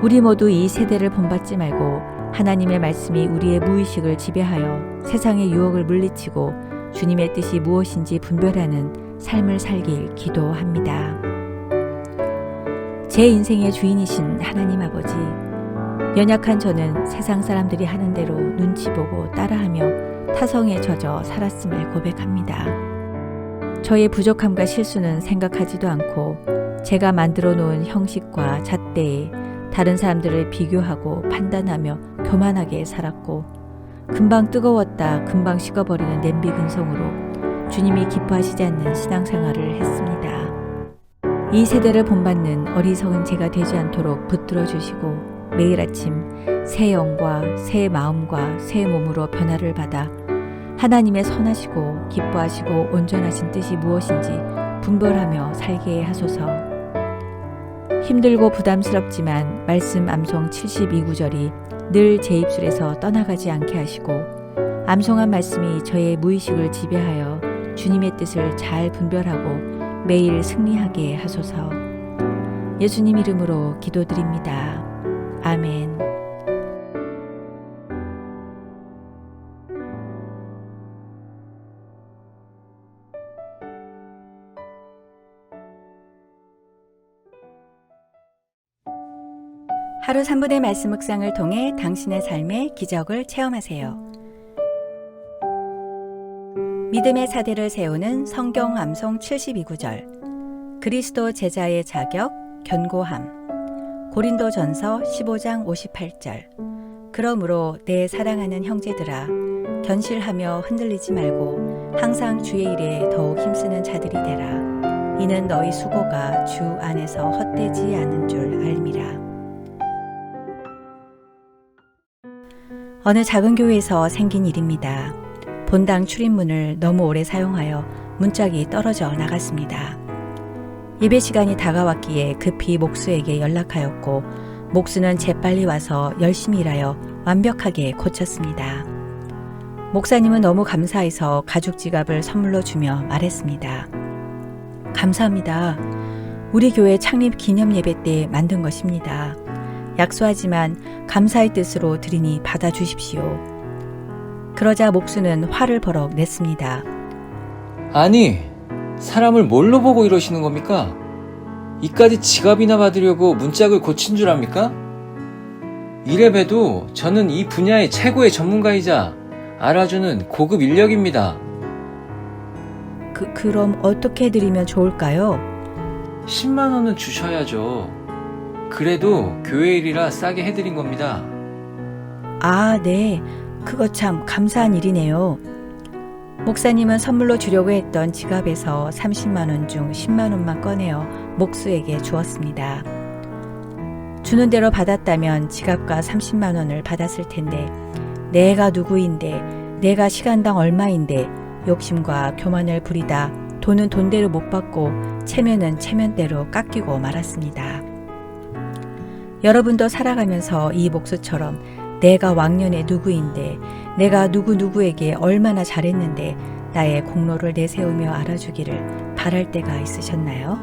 우리 모두 이 세대를 본받지 말고 하나님의 말씀이 우리의 무의식을 지배하여 세상의 유혹을 물리치고 주님의 뜻이 무엇인지 분별하는 삶을 살길 기도합니다. 제 인생의 주인이신 하나님 아버지, 연약한 저는 세상 사람들이 하는 대로 눈치 보고 따라하며 타성에 젖어 살았음을 고백합니다. 저의 부족함과 실수는 생각하지도 않고 제가 만들어 놓은 형식과 잣대에 다른 사람들을 비교하고 판단하며 교만하게 살았고 금방 뜨거웠다 금방 식어버리는 냄비 근성으로 주님이 기뻐하시지 않는 신앙생활을 했습니다. 이 세대를 본받는 어리석은 제가 되지 않도록 붙들어 주시고 매일 아침 새 영과 새 마음과 새 몸으로 변화를 받아 하나님의 선하시고 기뻐하시고 온전하신 뜻이 무엇인지 분별하며 살게 하소서. 힘들고 부담스럽지만 말씀 암송 72구절이 늘 제 입술에서 떠나가지 않게 하시고 암송한 말씀이 저의 무의식을 지배하여 주님의 뜻을 잘 분별하고 매일 승리하게 하소서. 예수님 이름으로 기도드립니다. 아멘. 하루 3분의 말씀 묵상을 통해 당신의 삶의 기적을 체험하세요. 믿음의 사대를 세우는 성경 암송 72구절. 그리스도 제자의 자격, 견고함. 고린도전서 15장 58절. 그러므로 내 사랑하는 형제들아, 견실하며 흔들리지 말고 항상 주의 일에 더욱 힘쓰는 자들이 되라. 이는 너희 수고가 주 안에서 헛되지 않은 줄 알미라. 어느 작은 교회에서 생긴 일입니다. 본당 출입문을 너무 오래 사용하여 문짝이 떨어져 나갔습니다. 예배 시간이 다가왔기에 급히 목수에게 연락하였고 목수는 재빨리 와서 열심히 일하여 완벽하게 고쳤습니다. 목사님은 너무 감사해서 가죽 지갑을 선물로 주며 말했습니다. 감사합니다. 우리 교회 창립 기념 예배 때 만든 것입니다. 약소하지만 감사의 뜻으로 드리니 받아주십시오. 그러자 목수는 화를 버럭 냈습니다. 아니, 사람을 뭘로 보고 이러시는 겁니까? 이까지 지갑이나 받으려고 문짝을 고친 줄 압니까? 이래봬도 저는 이 분야의 최고의 전문가이자 알아주는 고급 인력입니다. 그럼 어떻게 드리면 좋을까요? 10만 원은 주셔야죠. 그래도 교회 일이라 싸게 해드린 겁니다. 아, 네. 그거 참 감사한 일이네요. 목사님은 선물로 주려고 했던 지갑에서 30만 원 중 10만 원만 꺼내어 목수에게 주었습니다. 주는 대로 받았다면 지갑과 30만 원을 받았을 텐데 내가 누구인데 내가 시간당 얼마인데 욕심과 교만을 부리다 돈은 돈대로 못 받고 체면은 체면대로 깎이고 말았습니다. 여러분도 살아가면서 이 목수처럼 내가 왕년의 누구인데 내가 누구누구에게 얼마나 잘했는데 나의 공로를 내세우며 알아주기를 바랄 때가 있으셨나요?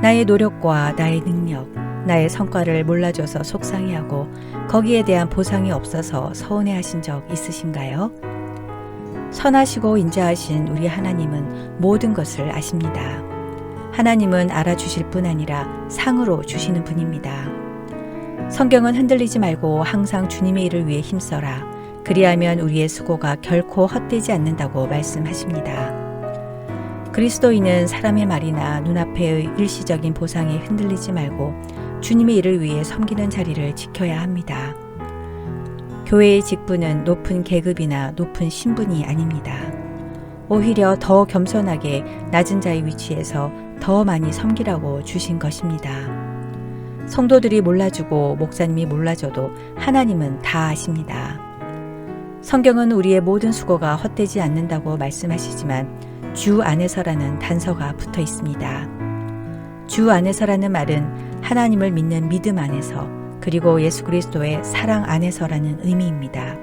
나의 노력과 나의 능력, 나의 성과를 몰라줘서 속상해하고 거기에 대한 보상이 없어서 서운해하신 적 있으신가요? 선하시고 인자하신 우리 하나님은 모든 것을 아십니다. 하나님은 알아주실 뿐 아니라 상으로 주시는 분입니다. 성경은 흔들리지 말고 항상 주님의 일을 위해 힘써라. 그리하면 우리의 수고가 결코 헛되지 않는다고 말씀하십니다. 그리스도인은 사람의 말이나 눈앞의 일시적인 보상에 흔들리지 말고 주님의 일을 위해 섬기는 자리를 지켜야 합니다. 교회의 직분은 높은 계급이나 높은 신분이 아닙니다. 오히려 더 겸손하게 낮은 자의 위치에서 더 많이 섬기라고 주신 것입니다. 성도들이 몰라주고 목사님이 몰라줘도 하나님은 다 아십니다. 성경은 우리의 모든 수고가 헛되지 않는다고 말씀하시지만 주 안에서라는 단서가 붙어 있습니다. 주 안에서라는 말은 하나님을 믿는 믿음 안에서 그리고 예수 그리스도의 사랑 안에서라는 의미입니다.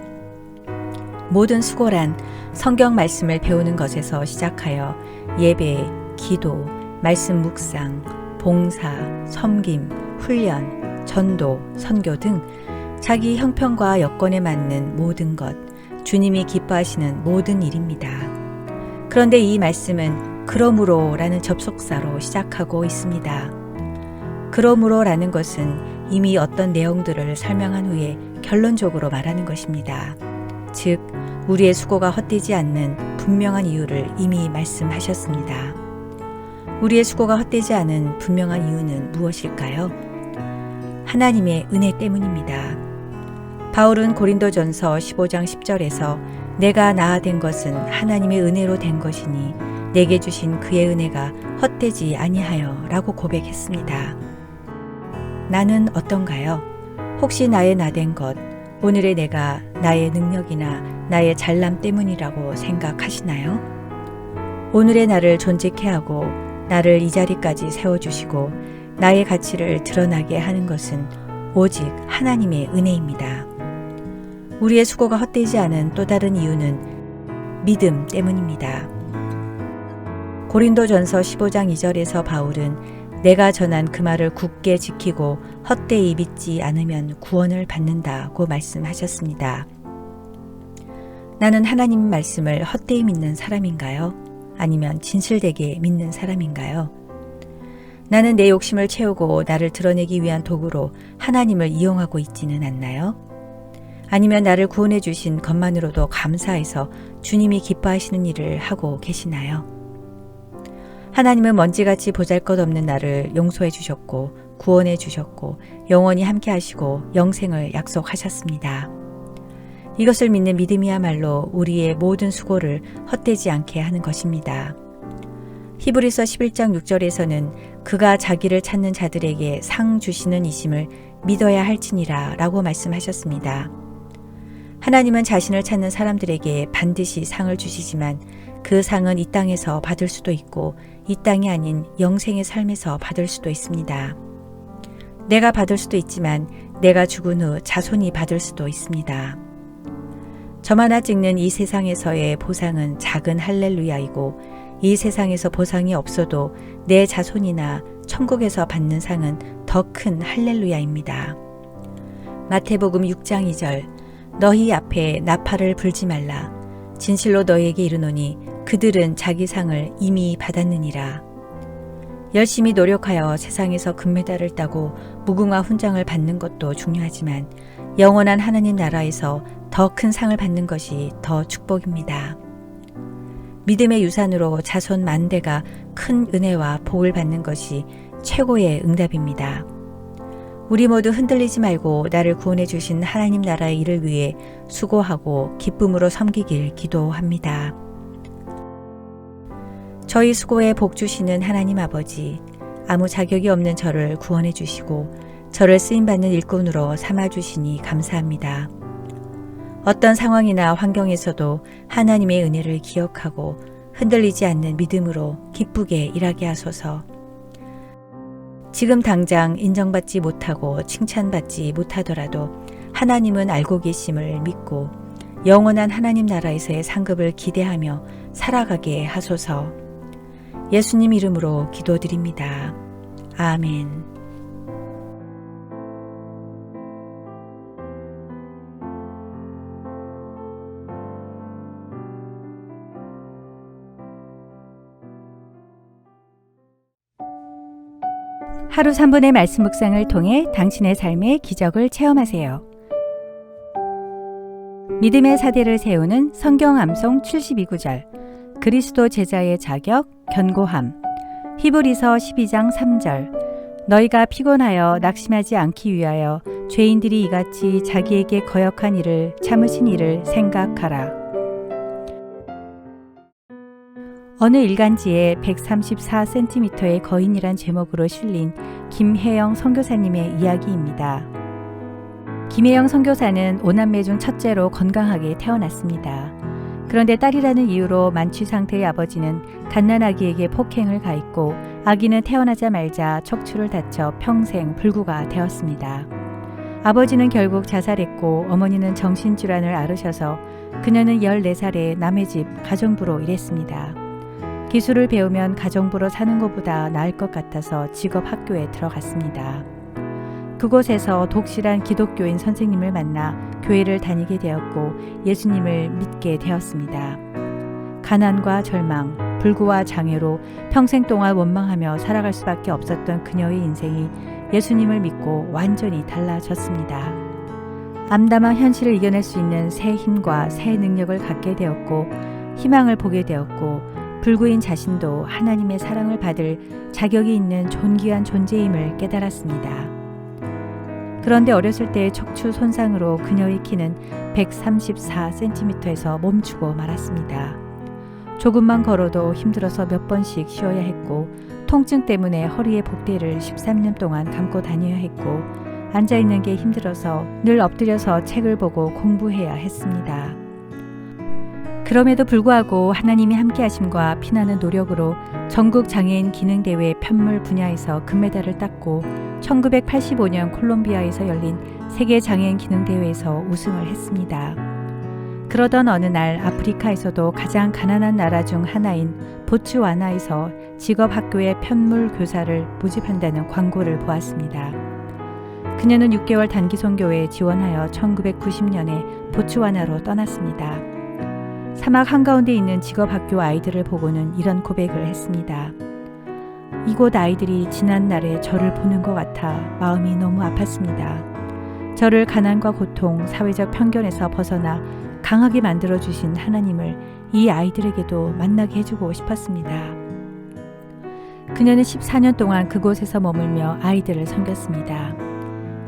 모든 수고란 성경 말씀을 배우는 것에서 시작하여 예배, 기도, 말씀 묵상, 봉사, 섬김, 훈련, 전도, 선교 등 자기 형편과 여건에 맞는 모든 것, 주님이 기뻐하시는 모든 일입니다. 그런데 이 말씀은 그러므로 라는 접속사로 시작하고 있습니다. 그러므로 라는 것은 이미 어떤 내용들을 설명한 후에 결론적으로 말하는 것입니다. 즉, 우리의 수고가 헛되지 않는 분명한 이유를 이미 말씀하셨습니다. 우리의 수고가 헛되지 않은 분명한 이유는 무엇일까요? 하나님의 은혜 때문입니다. 바울은 고린도전서 15장 10절에서 내가 나아된 것은 하나님의 은혜로 된 것이니 내게 주신 그의 은혜가 헛되지 아니하여 라고 고백했습니다. 나는 어떤가요? 혹시 나의 나된 것, 오늘의 내가 나의 능력이나 나의 잘남 때문이라고 생각하시나요? 오늘의 나를 존재케 하고 나를 이 자리까지 세워주시고 나의 가치를 드러나게 하는 것은 오직 하나님의 은혜입니다. 우리의 수고가 헛되지 않은 또 다른 이유는 믿음 때문입니다. 고린도전서 15장 2절에서 바울은 내가 전한 그 말을 굳게 지키고 헛되이 믿지 않으면 구원을 받는다고 말씀하셨습니다. 나는 하나님 말씀을 헛되이 믿는 사람인가요? 아니면 진실되게 믿는 사람인가요? 나는 내 욕심을 채우고 나를 드러내기 위한 도구로 하나님을 이용하고 있지는 않나요? 아니면 나를 구원해 주신 것만으로도 감사해서 주님이 기뻐하시는 일을 하고 계시나요? 하나님은 먼지같이 보잘것없는 나를 용서해 주셨고 구원해 주셨고 영원히 함께 하시고 영생을 약속하셨습니다. 이것을 믿는 믿음이야말로 우리의 모든 수고를 헛되지 않게 하는 것입니다. 히브리서 11장 6절에서는 그가 자기를 찾는 자들에게 상 주시는 이심을 믿어야 할지니라 라고 말씀하셨습니다. 하나님은 자신을 찾는 사람들에게 반드시 상을 주시지만 그 상은 이 땅에서 받을 수도 있고 이 땅이 아닌 영생의 삶에서 받을 수도 있습니다. 내가 받을 수도 있지만 내가 죽은 후 자손이 받을 수도 있습니다. 점 하나 찍는 이 세상에서의 보상은 작은 할렐루야이고 이 세상에서 보상이 없어도 내 자손이나 천국에서 받는 상은 더 큰 할렐루야입니다. 마태복음 6장 2절 너희 앞에 나팔을 불지 말라. 진실로 너희에게 이르노니 그들은 자기 상을 이미 받았느니라. 열심히 노력하여 세상에서 금메달을 따고 무궁화 훈장을 받는 것도 중요하지만 영원한 하나님 나라에서 더 큰 상을 받는 것이 더 축복입니다. 믿음의 유산으로 자손 만대가 큰 은혜와 복을 받는 것이 최고의 응답입니다. 우리 모두 흔들리지 말고 나를 구원해 주신 하나님 나라의 일을 위해 수고하고 기쁨으로 섬기길 기도합니다. 저희 수고에 복 주시는 하나님 아버지, 아무 자격이 없는 저를 구원해 주시고 저를 쓰임받는 일꾼으로 삼아 주시니 감사합니다. 어떤 상황이나 환경에서도 하나님의 은혜를 기억하고 흔들리지 않는 믿음으로 기쁘게 일하게 하소서. 지금 당장 인정받지 못하고 칭찬받지 못하더라도 하나님은 알고 계심을 믿고 영원한 하나님 나라에서의 상급을 기대하며 살아가게 하소서. 예수님 이름으로 기도드립니다. 아멘. 하루 3분의 말씀 묵상을 통해 당신의 삶의 기적을 체험하세요. 믿음의 사대를 세우는 성경 암송 72구절, 그리스도 제자의 자격, 견고함, 히브리서 12장 3절, 너희가 피곤하여 낙심하지 않기 위하여 죄인들이 이같이 자기에게 거역한 일을 참으신 일을 생각하라. 어느 일간지에 134cm의 거인이란 제목으로 실린 김혜영 선교사님의 이야기입니다. 김혜영 선교사는 5남매 중 첫째로 건강하게 태어났습니다. 그런데 딸이라는 이유로 만취 상태의 아버지는 갓난아기에게 폭행을 가했고 아기는 태어나자마자 척추를 다쳐 평생 불구가 되었습니다. 아버지는 결국 자살했고 어머니는 정신질환을 앓으셔서 그녀는 14살에 남의 집 가정부로 일했습니다. 기술을 배우면 가정부로 사는 것보다 나을 것 같아서 직업학교에 들어갔습니다. 그곳에서 독실한 기독교인 선생님을 만나 교회를 다니게 되었고 예수님을 믿게 되었습니다. 가난과 절망, 불구와 장애로 평생 동안 원망하며 살아갈 수밖에 없었던 그녀의 인생이 예수님을 믿고 완전히 달라졌습니다. 암담한 현실을 이겨낼 수 있는 새 힘과 새 능력을 갖게 되었고 희망을 보게 되었고 불구인 자신도 하나님의 사랑을 받을 자격이 있는 존귀한 존재임을 깨달았습니다. 그런데 어렸을 때의 척추 손상으로 그녀의 키는 134cm에서 멈추고 말았습니다. 조금만 걸어도 힘들어서 몇 번씩 쉬어야 했고 통증 때문에 허리에 복대를 13년 동안 감고 다녀야 했고 앉아있는 게 힘들어서 늘 엎드려서 책을 보고 공부해야 했습니다. 그럼에도 불구하고 하나님이 함께하심과 피나는 노력으로 전국 장애인 기능대회 편물 분야에서 금메달을 땄고 1985년 콜롬비아에서 열린 세계 장애인 기능대회에서 우승을 했습니다. 그러던 어느 날 아프리카에서도 가장 가난한 나라 중 하나인 보츠와나에서 직업학교의 편물 교사를 모집한다는 광고를 보았습니다. 그녀는 6개월 단기 선교에 지원하여 1990년에 보츠와나로 떠났습니다. 사막 한가운데 있는 직업학교 아이들을 보고는 이런 고백을 했습니다. 이곳 아이들이 지난날에 저를 보는 것 같아 마음이 너무 아팠습니다. 저를 가난과 고통, 사회적 편견에서 벗어나 강하게 만들어주신 하나님을 이 아이들에게도 만나게 해주고 싶었습니다. 그녀는 14년 동안 그곳에서 머물며 아이들을 섬겼습니다.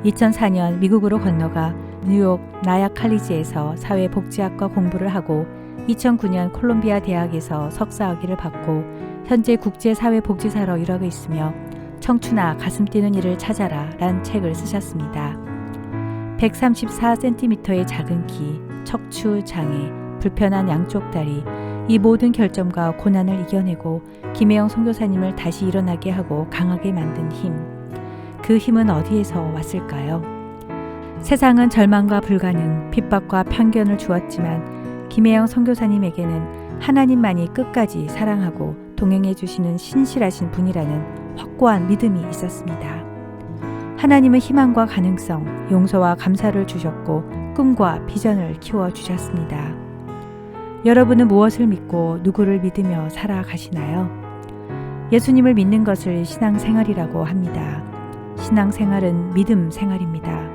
2004년 미국으로 건너가 뉴욕 나야 칼리지에서 사회복지학과 공부를 하고 2009년 콜롬비아 대학에서 석사학위를 받고 현재 국제사회복지사로 일하고 있으며 청춘아 가슴 뛰는 일을 찾아라 란 책을 쓰셨습니다. 134cm의 작은 키, 척추 장애, 불편한 양쪽 다리, 이 모든 결점과 고난을 이겨내고 김혜영 선교사님을 다시 일어나게 하고 강하게 만든 힘. 그 힘은 어디에서 왔을까요? 세상은 절망과 불가능, 핍박과 편견을 주었지만 김혜영 선교사님에게는 하나님만이 끝까지 사랑하고 동행해 주시는 신실하신 분이라는 확고한 믿음이 있었습니다. 하나님은 희망과 가능성, 용서와 감사를 주셨고 꿈과 비전을 키워주셨습니다. 여러분은 무엇을 믿고 누구를 믿으며 살아가시나요? 예수님을 믿는 것을 신앙생활이라고 합니다. 신앙생활은 믿음 생활입니다.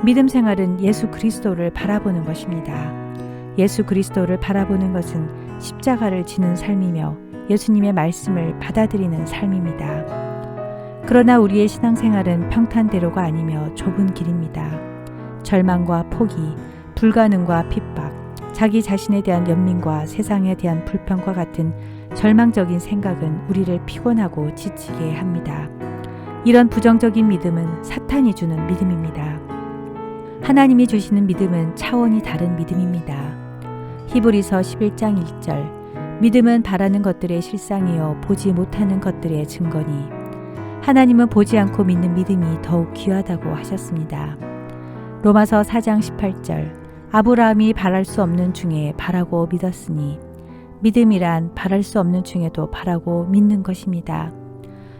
믿음 생활은 예수 그리스도를 바라보는 것입니다. 예수 그리스도를 바라보는 것은 십자가를 지는 삶이며 예수님의 말씀을 받아들이는 삶입니다. 그러나 우리의 신앙생활은 평탄대로가 아니며 좁은 길입니다. 절망과 포기, 불가능과 핍박, 자기 자신에 대한 연민과 세상에 대한 불평과 같은 절망적인 생각은 우리를 피곤하고 지치게 합니다. 이런 부정적인 믿음은 사탄이 주는 믿음입니다. 하나님이 주시는 믿음은 차원이 다른 믿음입니다. 히브리서 11장 1절 믿음은 바라는 것들의 실상이요 보지 못하는 것들의 증거니 하나님은 보지 않고 믿는 믿음이 더욱 귀하다고 하셨습니다. 로마서 4장 18절 아브라함이 바랄 수 없는 중에 바라고 믿었으니 믿음이란 바랄 수 없는 중에도 바라고 믿는 것입니다.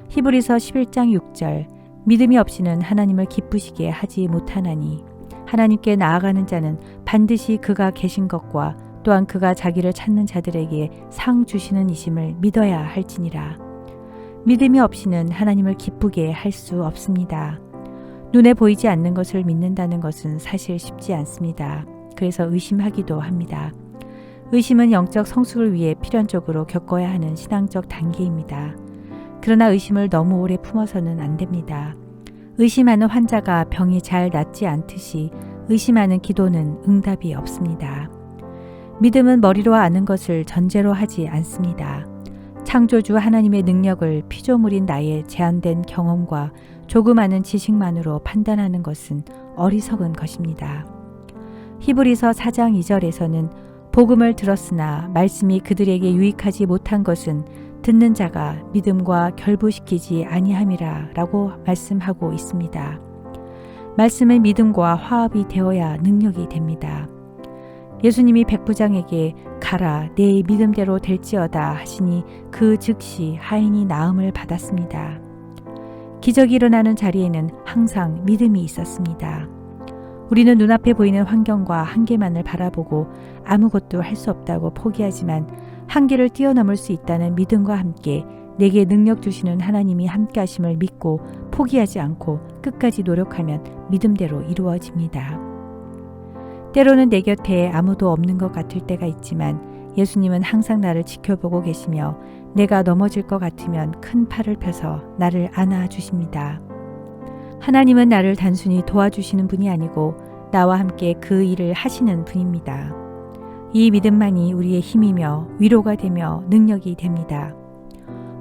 히브리서 11장 6절 믿음이 없이는 하나님을 기쁘시게 하지 못하나니 하나님께 나아가는 자는 반드시 그가 계신 것과 또한 그가 자기를 찾는 자들에게 상 주시는 이심을 믿어야 할지니라. 믿음이 없이는 하나님을 기쁘게 할 수 없습니다. 눈에 보이지 않는 것을 믿는다는 것은 사실 쉽지 않습니다. 그래서 의심하기도 합니다. 의심은 영적 성숙을 위해 필연적으로 겪어야 하는 신앙적 단계입니다. 그러나 의심을 너무 오래 품어서는 안 됩니다. 의심하는 환자가 병이 잘 낫지 않듯이 의심하는 기도는 응답이 없습니다. 믿음은 머리로 아는 것을 전제로 하지 않습니다. 창조주 하나님의 능력을 피조물인 나의 제한된 경험과 조그마한 지식만으로 판단하는 것은 어리석은 것입니다. 히브리서 4장 2절에서는 복음을 들었으나 말씀이 그들에게 유익하지 못한 것은 듣는 자가 믿음과 결부시키지 아니함이라 라고 말씀하고 있습니다. 말씀은 믿음과 화합이 되어야 능력이 됩니다. 예수님이 백부장에게 가라 내 믿음대로 될지어다 하시니 그 즉시 하인이 나음을 받았습니다. 기적이 일어나는 자리에는 항상 믿음이 있었습니다. 우리는 눈앞에 보이는 환경과 한계만을 바라보고 아무것도 할 수 없다고 포기하지만 한계를 뛰어넘을 수 있다는 믿음과 함께 내게 능력 주시는 하나님이 함께 하심을 믿고 포기하지 않고 끝까지 노력하면 믿음대로 이루어집니다. 때로는 내 곁에 아무도 없는 것 같을 때가 있지만 예수님은 항상 나를 지켜보고 계시며 내가 넘어질 것 같으면 큰 팔을 펴서 나를 안아주십니다. 하나님은 나를 단순히 도와주시는 분이 아니고 나와 함께 그 일을 하시는 분입니다. 이 믿음만이 우리의 힘이며 위로가 되며 능력이 됩니다.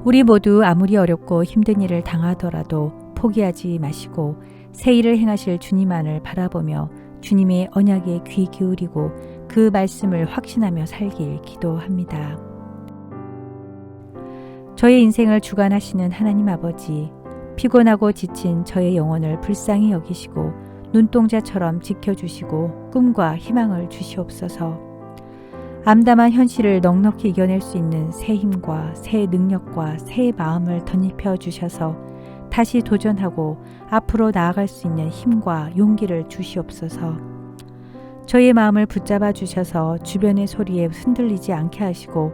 우리 모두 아무리 어렵고 힘든 일을 당하더라도 포기하지 마시고 새 일을 행하실 주님만을 바라보며 주님의 언약에 귀 기울이고 그 말씀을 확신하며 살길 기도합니다. 저의 인생을 주관하시는 하나님 아버지, 피곤하고 지친 저의 영혼을 불쌍히 여기시고 눈동자처럼 지켜주시고 꿈과 희망을 주시옵소서. 암담한 현실을 넉넉히 이겨낼 수 있는 새 힘과 새 능력과 새 마음을 덧입혀 주셔서 다시 도전하고 앞으로 나아갈 수 있는 힘과 용기를 주시옵소서. 저의 마음을 붙잡아 주셔서 주변의 소리에 흔들리지 않게 하시고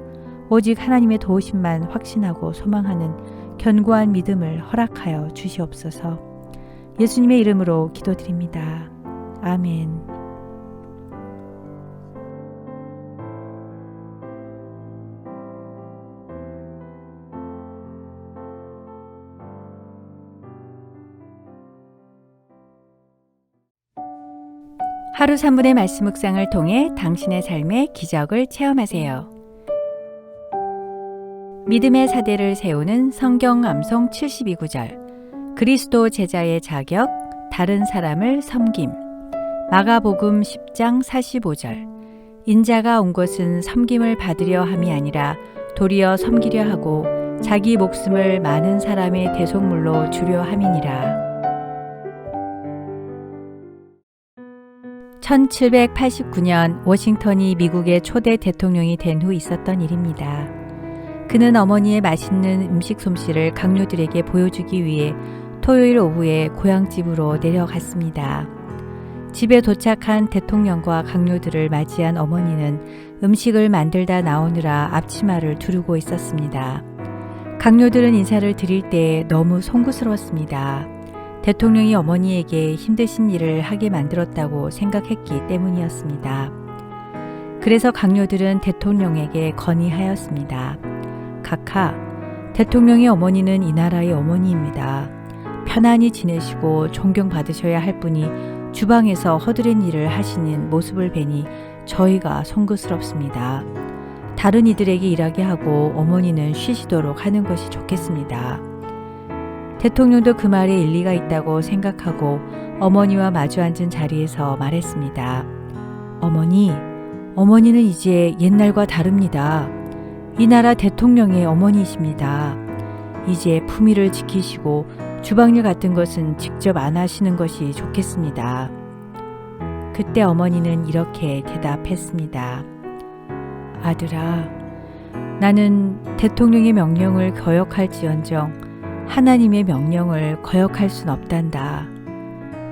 오직 하나님의 도우심만 확신하고 소망하는 견고한 믿음을 허락하여 주시옵소서. 예수님의 이름으로 기도드립니다. 아멘. 하루 3분의 말씀 묵상을 통해 당신의 삶의 기적을 체험하세요. 믿음의 사대를 세우는 성경 암송 72구절. 그리스도 제자의 자격, 다른 사람을 섬김. 마가복음 10장 45절. 인자가 온 것은 섬김을 받으려 함이 아니라 도리어 섬기려 하고 자기 목숨을 많은 사람의 대속물로 주려 함이니라. 1789년 워싱턴이 미국의 초대 대통령이 된 후 있었던 일입니다. 그는 어머니의 맛있는 음식 솜씨를 강요들에게 보여주기 위해 토요일 오후에 고향집으로 내려갔습니다. 집에 도착한 대통령과 강요들을 맞이한 어머니는 음식을 만들다 나오느라 앞치마를 두르고 있었습니다. 강요들은 인사를 드릴 때 너무 송구스러웠습니다. 대통령이 어머니에게 힘드신 일을 하게 만들었다고 생각했기 때문이었습니다. 그래서 강요들은 대통령에게 건의하였습니다. 각하, 대통령의 어머니는 이 나라의 어머니입니다. 편안히 지내시고 존경받으셔야 할 분이 주방에서 허드렛 일을 하시는 모습을 뵈니 저희가 송구스럽습니다. 다른 이들에게 일하게 하고 어머니는 쉬시도록 하는 것이 좋겠습니다. 대통령도 그 말에 일리가 있다고 생각하고 어머니와 마주 앉은 자리에서 말했습니다. 어머니는 이제 옛날과 다릅니다. 이 나라 대통령의 어머니이십니다. 이제 품위를 지키시고 주방일 같은 것은 직접 안 하시는 것이 좋겠습니다. 그때 어머니는 이렇게 대답했습니다. 아들아, 나는 대통령의 명령을 거역할지언정 하나님의 명령을 거역할 순 없단다.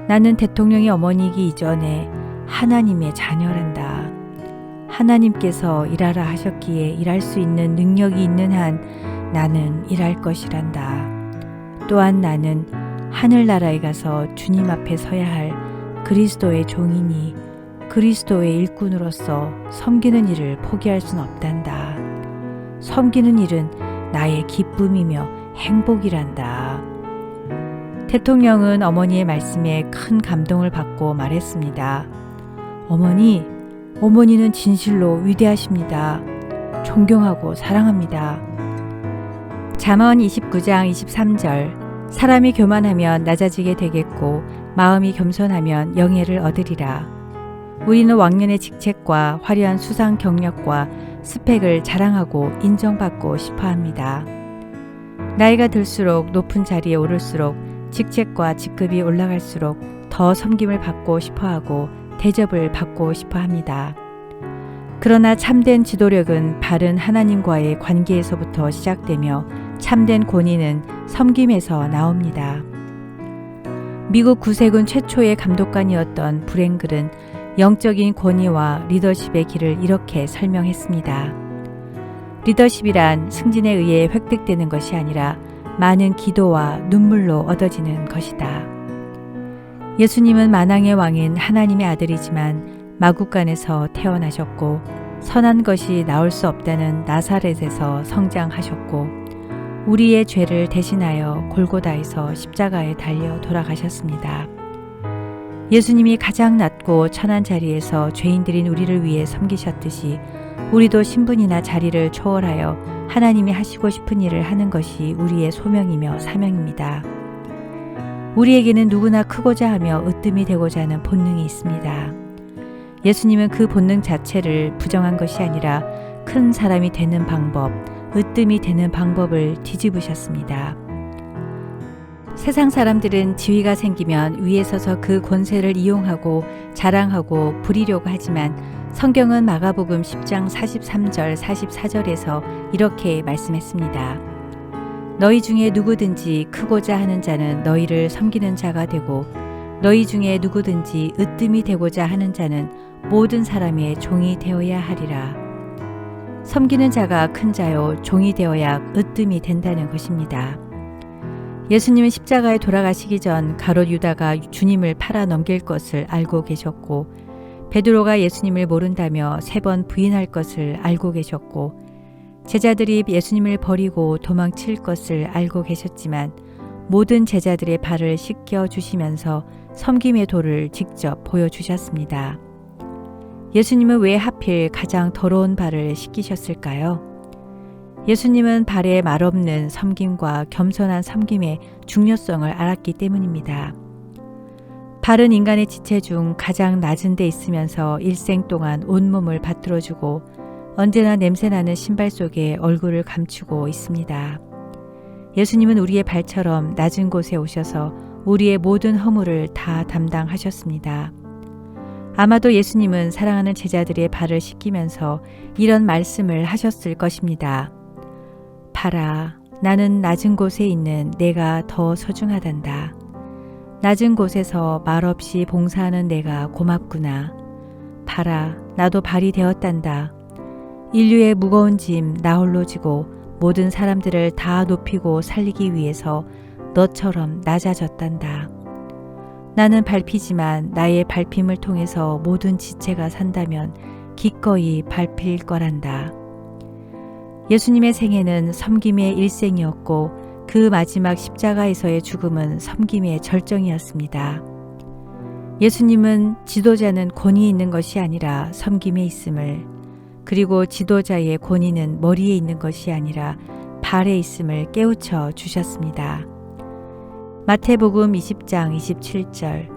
나는 대통령의 어머니이기 이전에 하나님의 자녀란다. 하나님께서 일하라 하셨기에 일할 수 있는 능력이 있는 한 나는 일할 것이란다. 또한 나는 하늘나라에 가서 주님 앞에 서야 할 그리스도의 종이니 그리스도의 일꾼으로서 섬기는 일을 포기할 순 없단다. 섬기는 일은 나의 기쁨이며 행복이란다. 대통령은 어머니의 말씀에 큰 감동을 받고 말했습니다. 어머니, 어머니는 진실로 위대하십니다. 존경하고 사랑합니다. 잠언 29장 23절 사람이 교만하면 낮아지게 되겠고 마음이 겸손하면 영예를 얻으리라. 우리는 왕년의 직책과 화려한 수상 경력과 스펙을 자랑하고 인정받고 싶어합니다. 나이가 들수록 높은 자리에 오를수록 직책과 직급이 올라갈수록 더 섬김을 받고 싶어하고 대접을 받고 싶어합니다. 그러나 참된 지도력은 바른 하나님과의 관계에서부터 시작되며 참된 권위는 섬김에서 나옵니다. 미국 구세군 최초의 감독관이었던 브랭글은 영적인 권위와 리더십의 길을 이렇게 설명했습니다. 리더십이란 승진에 의해 획득되는 것이 아니라 많은 기도와 눈물로 얻어지는 것이다. 예수님은 만왕의 왕인 하나님의 아들이지만 마국간에서 태어나셨고 선한 것이 나올 수 없다는 나사렛에서 성장하셨고 우리의 죄를 대신하여 골고다에서 십자가에 달려 돌아가셨습니다. 예수님이 가장 낮고 천한 자리에서 죄인들인 우리를 위해 섬기셨듯이 우리도 신분이나 자리를 초월하여 하나님이 하시고 싶은 일을 하는 것이 우리의 소명이며 사명입니다. 우리에게는 누구나 크고자 하며 으뜸이 되고자 하는 본능이 있습니다. 예수님은 그 본능 자체를 부정한 것이 아니라 큰 사람이 되는 방법, 으뜸이 되는 방법을 뒤집으셨습니다. 세상 사람들은 지위가 생기면 위에 서서 그 권세를 이용하고 자랑하고 부리려고 하지만 성경은 마가복음 10장 43절 44절에서 이렇게 말씀했습니다. 너희 중에 누구든지 크고자 하는 자는 너희를 섬기는 자가 되고 너희 중에 누구든지 으뜸이 되고자 하는 자는 모든 사람의 종이 되어야 하리라. 섬기는 자가 큰 자요 종이 되어야 으뜸이 된다는 것입니다. 예수님은 십자가에 돌아가시기 전 가롯 유다가 주님을 팔아 넘길 것을 알고 계셨고 베드로가 예수님을 모른다며 3번 부인할 것을 알고 계셨고 제자들이 예수님을 버리고 도망칠 것을 알고 계셨지만 모든 제자들의 발을 씻겨 주시면서 섬김의 도를 직접 보여주셨습니다. 예수님은 왜 하필 가장 더러운 발을 씻기셨을까요? 예수님은 발에 말없는 섬김과 겸손한 섬김의 중요성을 알았기 때문입니다. 발은 인간의 지체 중 가장 낮은 데 있으면서 일생 동안 온몸을 받들어주고 언제나 냄새나는 신발 속에 얼굴을 감추고 있습니다. 예수님은 우리의 발처럼 낮은 곳에 오셔서 우리의 모든 허물을 다 담당하셨습니다. 아마도 예수님은 사랑하는 제자들의 발을 씻기면서 이런 말씀을 하셨을 것입니다. 봐라, 나는 낮은 곳에 있는 내가 더 소중하단다. 낮은 곳에서 말없이 봉사하는 내가 고맙구나. 봐라, 나도 발이 되었단다. 인류의 무거운 짐 나 홀로 지고 모든 사람들을 다 높이고 살리기 위해서 너처럼 낮아졌단다. 나는 밟히지만 나의 밟힘을 통해서 모든 지체가 산다면 기꺼이 밟힐 거란다. 예수님의 생애는 섬김의 일생이었고 그 마지막 십자가에서의 죽음은 섬김의 절정이었습니다. 예수님은 지도자는 권위에 있는 것이 아니라 섬김에 있음을, 그리고 지도자의 권위는 머리에 있는 것이 아니라 발에 있음을 깨우쳐 주셨습니다. 마태복음 20장 27절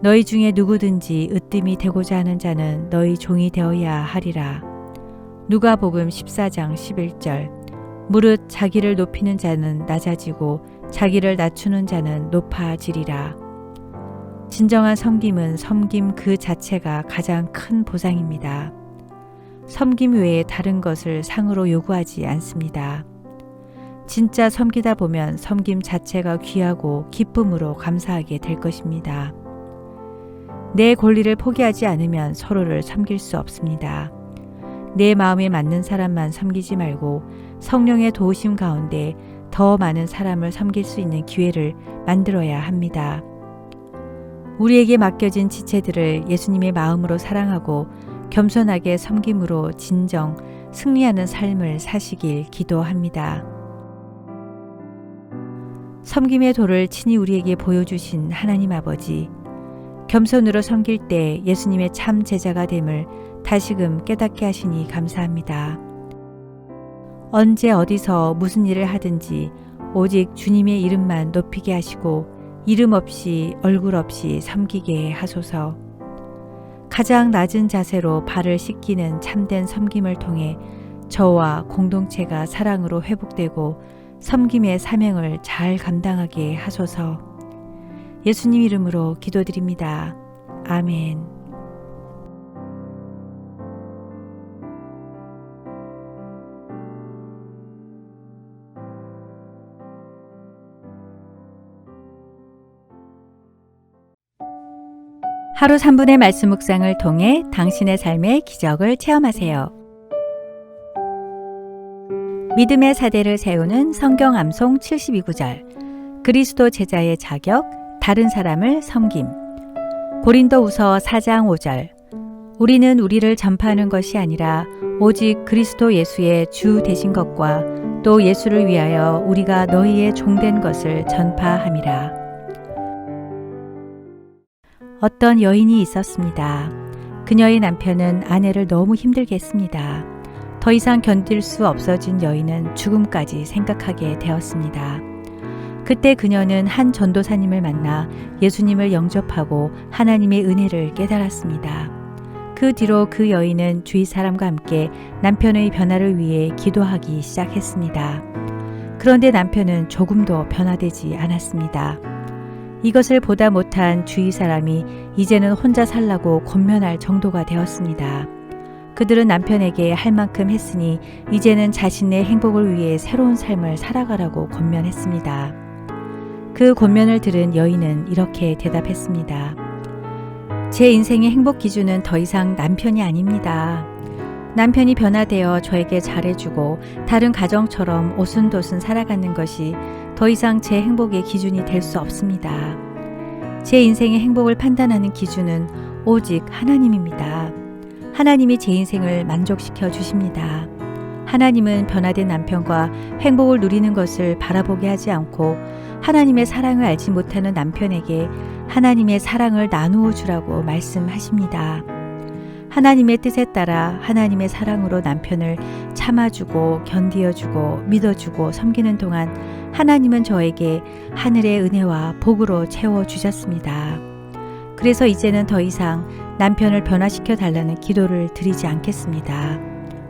너희 중에 누구든지 으뜸이 되고자 하는 자는 너희 종이 되어야 하리라. 누가복음 14장 11절 무릇 자기를 높이는 자는 낮아지고 자기를 낮추는 자는 높아지리라. 진정한 섬김은 섬김 그 자체가 가장 큰 보상입니다. 섬김 외에 다른 것을 상으로 요구하지 않습니다. 진짜 섬기다 보면 섬김 자체가 귀하고 기쁨으로 감사하게 될 것입니다. 내 권리를 포기하지 않으면 서로를 섬길 수 없습니다. 내 마음에 맞는 사람만 섬기지 말고 성령의 도우심 가운데 더 많은 사람을 섬길 수 있는 기회를 만들어야 합니다. 우리에게 맡겨진 지체들을 예수님의 마음으로 사랑하고 겸손하게 섬김으로 진정 승리하는 삶을 사시길 기도합니다. 섬김의 도를 친히 우리에게 보여주신 하나님 아버지, 겸손으로 섬길 때 예수님의 참 제자가 됨을 다시금 깨닫게 하시니 감사합니다. 언제 어디서 무슨 일을 하든지 오직 주님의 이름만 높이게 하시고 이름 없이 얼굴 없이 섬기게 하소서. 가장 낮은 자세로 발을 씻기는 참된 섬김을 통해 저와 공동체가 사랑으로 회복되고 섬김의 사명을 잘 감당하게 하소서. 예수님 이름으로 기도드립니다. 아멘. 하루 3분의 말씀 묵상을 통해 당신의 삶의 기적을 체험하세요. 믿음의 사대를 세우는 성경 암송 72구절. 그리스도 제자의 자격, 다른 사람을 섬김. 고린도후서 4장 5절. 우리는 우리를 전파하는 것이 아니라 오직 그리스도 예수의 주 되신 것과 또 예수를 위하여 우리가 너희의 종된 것을 전파함이라. 어떤 여인이 있었습니다. 그녀의 남편은 아내를 너무 힘들게 했습니다. 더 이상 견딜 수 없어진 여인은 죽음까지 생각하게 되었습니다. 그때 그녀는 한 전도사님을 만나 예수님을 영접하고 하나님의 은혜를 깨달았습니다. 그 뒤로 그 여인은 주위 사람과 함께 남편의 변화를 위해 기도하기 시작했습니다. 그런데 남편은 조금도 변화되지 않았습니다. 이것을 보다 못한 주위 사람이 이제는 혼자 살라고 권면할 정도가 되었습니다. 그들은 남편에게 할 만큼 했으니 이제는 자신의 행복을 위해 새로운 삶을 살아가라고 권면했습니다. 그 권면을 들은 여인은 이렇게 대답했습니다. 제 인생의 행복 기준은 더 이상 남편이 아닙니다. 남편이 변화되어 저에게 잘해주고 다른 가정처럼 오순도순 살아가는 것이 더 이상 제 행복의 기준이 될 수 없습니다. 제 인생의 행복을 판단하는 기준은 오직 하나님입니다. 하나님이 제 인생을 만족시켜 주십니다. 하나님은 변화된 남편과 행복을 누리는 것을 바라보게 하지 않고 하나님의 사랑을 알지 못하는 남편에게 하나님의 사랑을 나누어 주라고 말씀하십니다. 하나님의 뜻에 따라 하나님의 사랑으로 남편을 참아주고 견디어주고 믿어주고 섬기는 동안 하나님은 저에게 하늘의 은혜와 복으로 채워주셨습니다. 그래서 이제는 더 이상 남편을 변화시켜 달라는 기도를 드리지 않겠습니다.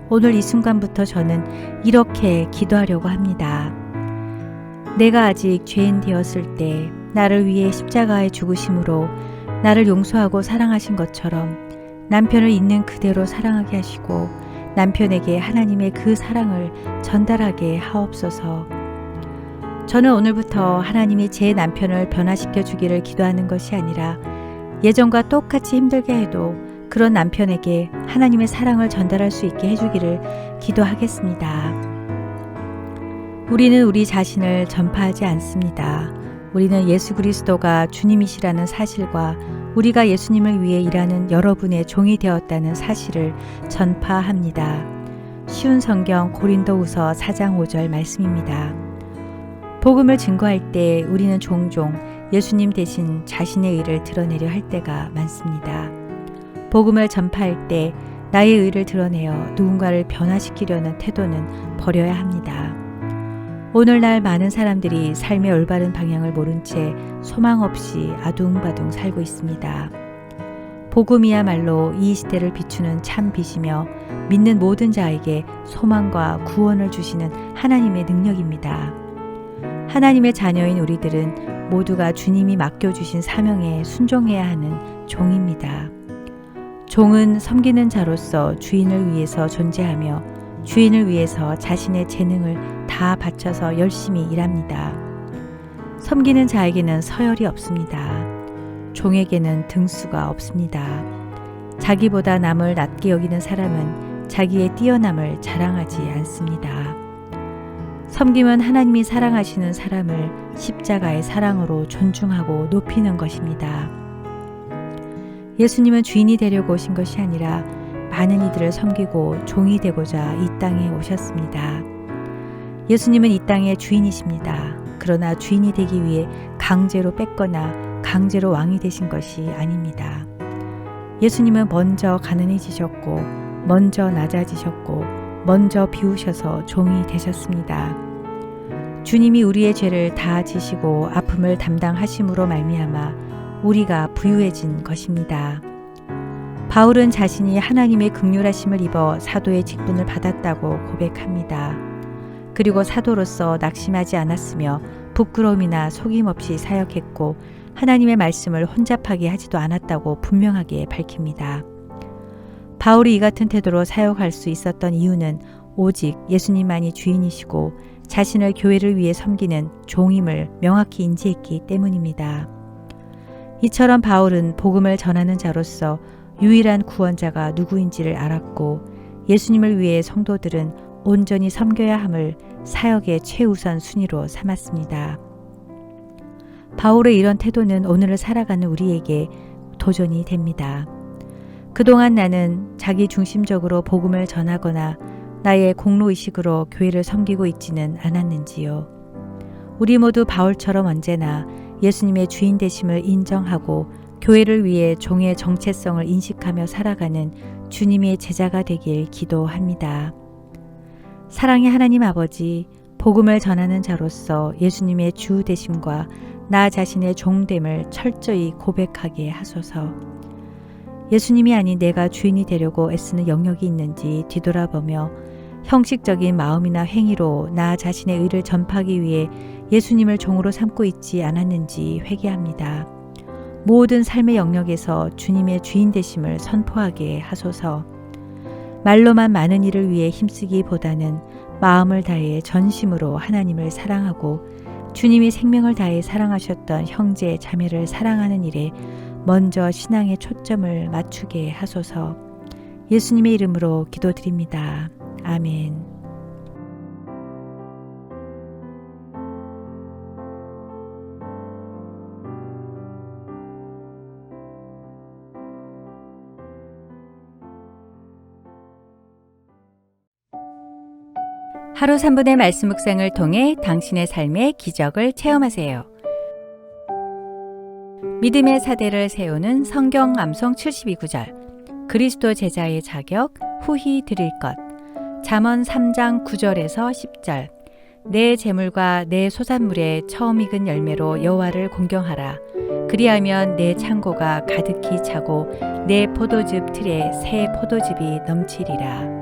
오늘 이 순간부터 저는 이렇게 기도하려고 합니다. 내가 아직 죄인 되었을 때 나를 위해 십자가에 죽으심으로 나를 용서하고 사랑하신 것처럼 남편을 있는 그대로 사랑하게 하시고 남편에게 하나님의 그 사랑을 전달하게 하옵소서. 저는 오늘부터 하나님이 제 남편을 변화시켜 주기를 기도하는 것이 아니라 예전과 똑같이 힘들게 해도 그런 남편에게 하나님의 사랑을 전달할 수 있게 해주기를 기도하겠습니다. 우리는 우리 자신을 전파하지 않습니다. 우리는 예수 그리스도가 주님이시라는 사실과 우리가 예수님을 위해 일하는 여러분의 종이 되었다는 사실을 전파합니다. 쉬운 성경 고린도후서 4장 5절 말씀입니다. 복음을 증거할 때 우리는 종종 예수님 대신 자신의 의를 드러내려 할 때가 많습니다. 복음을 전파할 때 나의 의를 드러내어 누군가를 변화시키려는 태도는 버려야 합니다. 오늘날 많은 사람들이 삶의 올바른 방향을 모른 채 소망 없이 아둥바둥 살고 있습니다. 복음이야말로 이 시대를 비추는 참 빛이며 믿는 모든 자에게 소망과 구원을 주시는 하나님의 능력입니다. 하나님의 자녀인 우리들은 모두가 주님이 맡겨주신 사명에 순종해야 하는 종입니다. 종은 섬기는 자로서 주인을 위해서 존재하며 주인을 위해서 자신의 재능을 다 바쳐서 열심히 일합니다. 섬기는 자에게는 서열이 없습니다. 종에게는 등수가 없습니다. 자기보다 남을 낮게 여기는 사람은 자기의 뛰어남을 자랑하지 않습니다. 섬김은 하나님이 사랑하시는 사람을 십자가의 사랑으로 존중하고 높이는 것입니다. 예수님은 주인이 되려고 오신 것이 아니라 많은 이들을 섬기고 종이 되고자 이 땅에 오셨습니다. 예수님은 이 땅의 주인이십니다. 그러나 주인이 되기 위해 강제로 뺏거나 강제로 왕이 되신 것이 아닙니다. 예수님은 먼저 가난해지셨고 먼저 낮아지셨고 먼저 비우셔서 종이 되셨습니다. 주님이 우리의 죄를 다 지시고 아픔을 담당하심으로 말미암아 우리가 부유해진 것입니다. 바울은 자신이 하나님의 긍휼하심을 입어 사도의 직분을 받았다고 고백합니다. 그리고 사도로서 낙심하지 않았으며 부끄러움이나 속임 없이 사역했고 하나님의 말씀을 혼잡하게 하지도 않았다고 분명하게 밝힙니다. 바울이 이 같은 태도로 사역할 수 있었던 이유는 오직 예수님만이 주인이시고 자신을 교회를 위해 섬기는 종임을 명확히 인지했기 때문입니다. 이처럼 바울은 복음을 전하는 자로서 유일한 구원자가 누구인지를 알았고 예수님을 위해 성도들은 온전히 섬겨야 함을 사역의 최우선 순위로 삼았습니다. 바울의 이런 태도는 오늘을 살아가는 우리에게 도전이 됩니다. 그동안 나는 자기 중심적으로 복음을 전하거나 나의 공로의식으로 교회를 섬기고 있지는 않았는지요. 우리 모두 바울처럼 언제나 예수님의 주인 되심을 인정하고 교회를 위해 종의 정체성을 인식하며 살아가는 주님의 제자가 되길 기도합니다. 사랑의 하나님 아버지, 복음을 전하는 자로서 예수님의 주 되심과 나 자신의 종됨을 철저히 고백하게 하소서. 예수님이 아닌 내가 주인이 되려고 애쓰는 영역이 있는지 뒤돌아보며 형식적인 마음이나 행위로 나 자신의 의를 전파하기 위해 예수님을 종으로 삼고 있지 않았는지 회개합니다. 모든 삶의 영역에서 주님의 주인 되심을 선포하게 하소서. 말로만 많은 일을 위해 힘쓰기보다는 마음을 다해 전심으로 하나님을 사랑하고 주님이 생명을 다해 사랑하셨던 형제 자매를 사랑하는 일에 먼저 신앙의 초점을 맞추게 하소서. 예수님의 이름으로 기도드립니다. 아멘. 하루 3분의 말씀 묵상을 통해 당신의 삶의 기적을 체험하세요. 믿음의 사대를 세우는 성경 암송 72구절. 그리스도 제자의 자격 후히 드릴 것. 잠언 3장 9절에서 10절. 내 재물과 내 소산물의 처음 익은 열매로 여호와를 공경하라. 그리하면 내 창고가 가득히 차고 내 포도즙 틀에 새 포도즙이 넘치리라.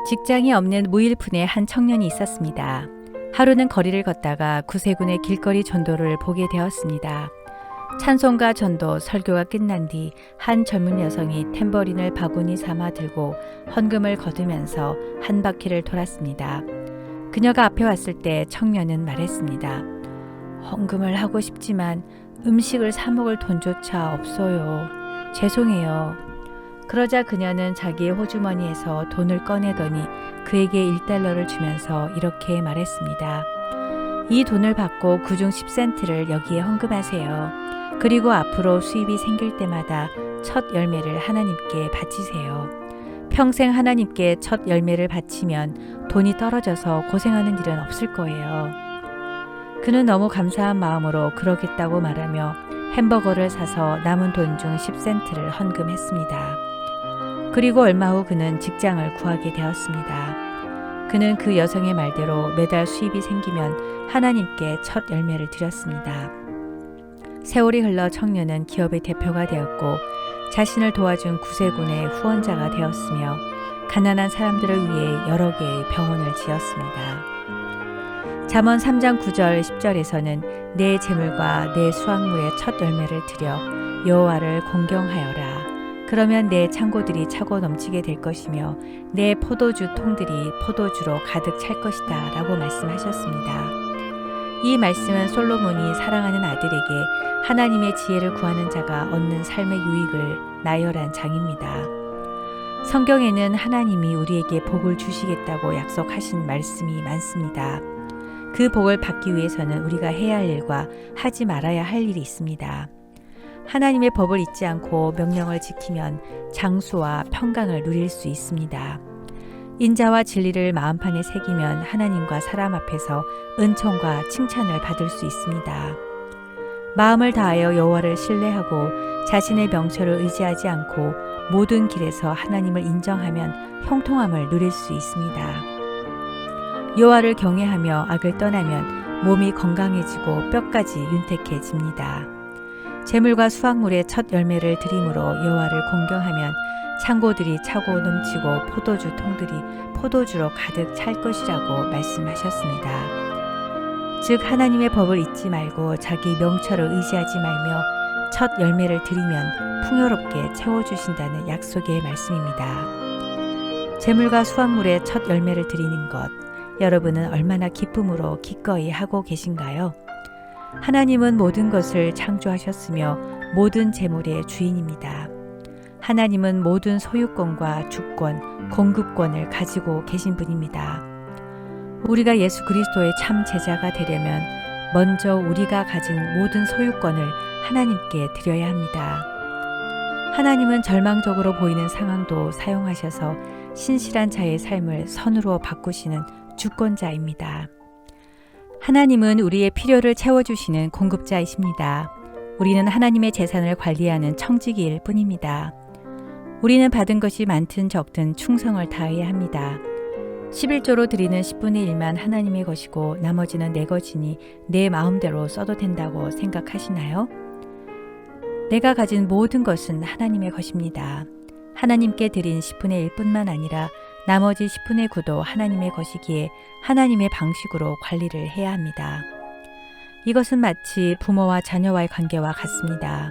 직장이 없는 무일푼의 한 청년이 있었습니다. 하루는 거리를 걷다가 구세군의 길거리 전도를 보게 되었습니다. 찬송가 전도 설교가 끝난 뒤 한 젊은 여성이 탬버린을 바구니 삼아 들고 헌금을 거두면서 한 바퀴를 돌았습니다. 그녀가 앞에 왔을 때 청년은 말했습니다. 헌금을 하고 싶지만 음식을 사 먹을 돈조차 없어요. 죄송해요. 그러자 그녀는 자기의 호주머니에서 돈을 꺼내더니 그에게 1달러를 주면서 이렇게 말했습니다. 이 돈을 받고 그중 10센트를 여기에 헌금하세요. 그리고 앞으로 수입이 생길 때마다 첫 열매를 하나님께 바치세요. 평생 하나님께 첫 열매를 바치면 돈이 떨어져서 고생하는 일은 없을 거예요. 그는 너무 감사한 마음으로 그러겠다고 말하며 햄버거를 사서 남은 돈 중 10센트를 헌금했습니다. 그리고 얼마 후 그는 직장을 구하게 되었습니다. 그는 그 여성의 말대로 매달 수입이 생기면 하나님께 첫 열매를 드렸습니다. 세월이 흘러 청년은 기업의 대표가 되었고 자신을 도와준 구세군의 후원자가 되었으며 가난한 사람들을 위해 여러 개의 병원을 지었습니다. 잠언 3장 9절 10절에서는 내 재물과 내 수확물의 첫 열매를 드려 여호와를 공경하여라. 그러면 내 창고들이 차고 넘치게 될 것이며 내 포도주 통들이 포도주로 가득 찰 것이다 라고 말씀하셨습니다. 이 말씀은 솔로몬이 사랑하는 아들에게 하나님의 지혜를 구하는 자가 얻는 삶의 유익을 나열한 장입니다. 성경에는 하나님이 우리에게 복을 주시겠다고 약속하신 말씀이 많습니다. 그 복을 받기 위해서는 우리가 해야 할 일과 하지 말아야 할 일이 있습니다. 하나님의 법을 잊지 않고 명령을 지키면 장수와 평강을 누릴 수 있습니다. 인자와 진리를 마음판에 새기면 하나님과 사람 앞에서 은총과 칭찬을 받을 수 있습니다. 마음을 다하여 여호와를 신뢰하고 자신의 명철을 의지하지 않고 모든 길에서 하나님을 인정하면 형통함을 누릴 수 있습니다. 여호와를 경외하며 악을 떠나면 몸이 건강해지고 뼈까지 윤택해집니다. 재물과 수확물의 첫 열매를 드림으로 여호와를 공경하면 창고들이 차고 넘치고 포도주 통들이 포도주로 가득 찰 것이라고 말씀하셨습니다. 즉 하나님의 법을 잊지 말고 자기 명철을 의지하지 말며 첫 열매를 드리면 풍요롭게 채워주신다는 약속의 말씀입니다. 재물과 수확물의 첫 열매를 드리는 것, 여러분은 얼마나 기쁨으로 기꺼이 하고 계신가요? 하나님은 모든 것을 창조하셨으며 모든 재물의 주인입니다. 하나님은 모든 소유권과 주권, 공급권을 가지고 계신 분입니다. 우리가 예수 그리스도의 참 제자가 되려면 먼저 우리가 가진 모든 소유권을 하나님께 드려야 합니다. 하나님은 절망적으로 보이는 상황도 사용하셔서 신실한 자의 삶을 선으로 바꾸시는 주권자입니다. 하나님은 우리의 필요를 채워주시는 공급자이십니다. 우리는 하나님의 재산을 관리하는 청지기일 뿐입니다. 우리는 받은 것이 많든 적든 충성을 다해야 합니다. 11조로 드리는 10분의 1만 하나님의 것이고 나머지는 내 것이니 내 마음대로 써도 된다고 생각하시나요? 내가 가진 모든 것은 하나님의 것입니다. 하나님께 드린 10분의 1뿐만 아니라 나머지 10분의 9도 하나님의 것이기에 하나님의 방식으로 관리를 해야 합니다. 이것은 마치 부모와 자녀와의 관계와 같습니다.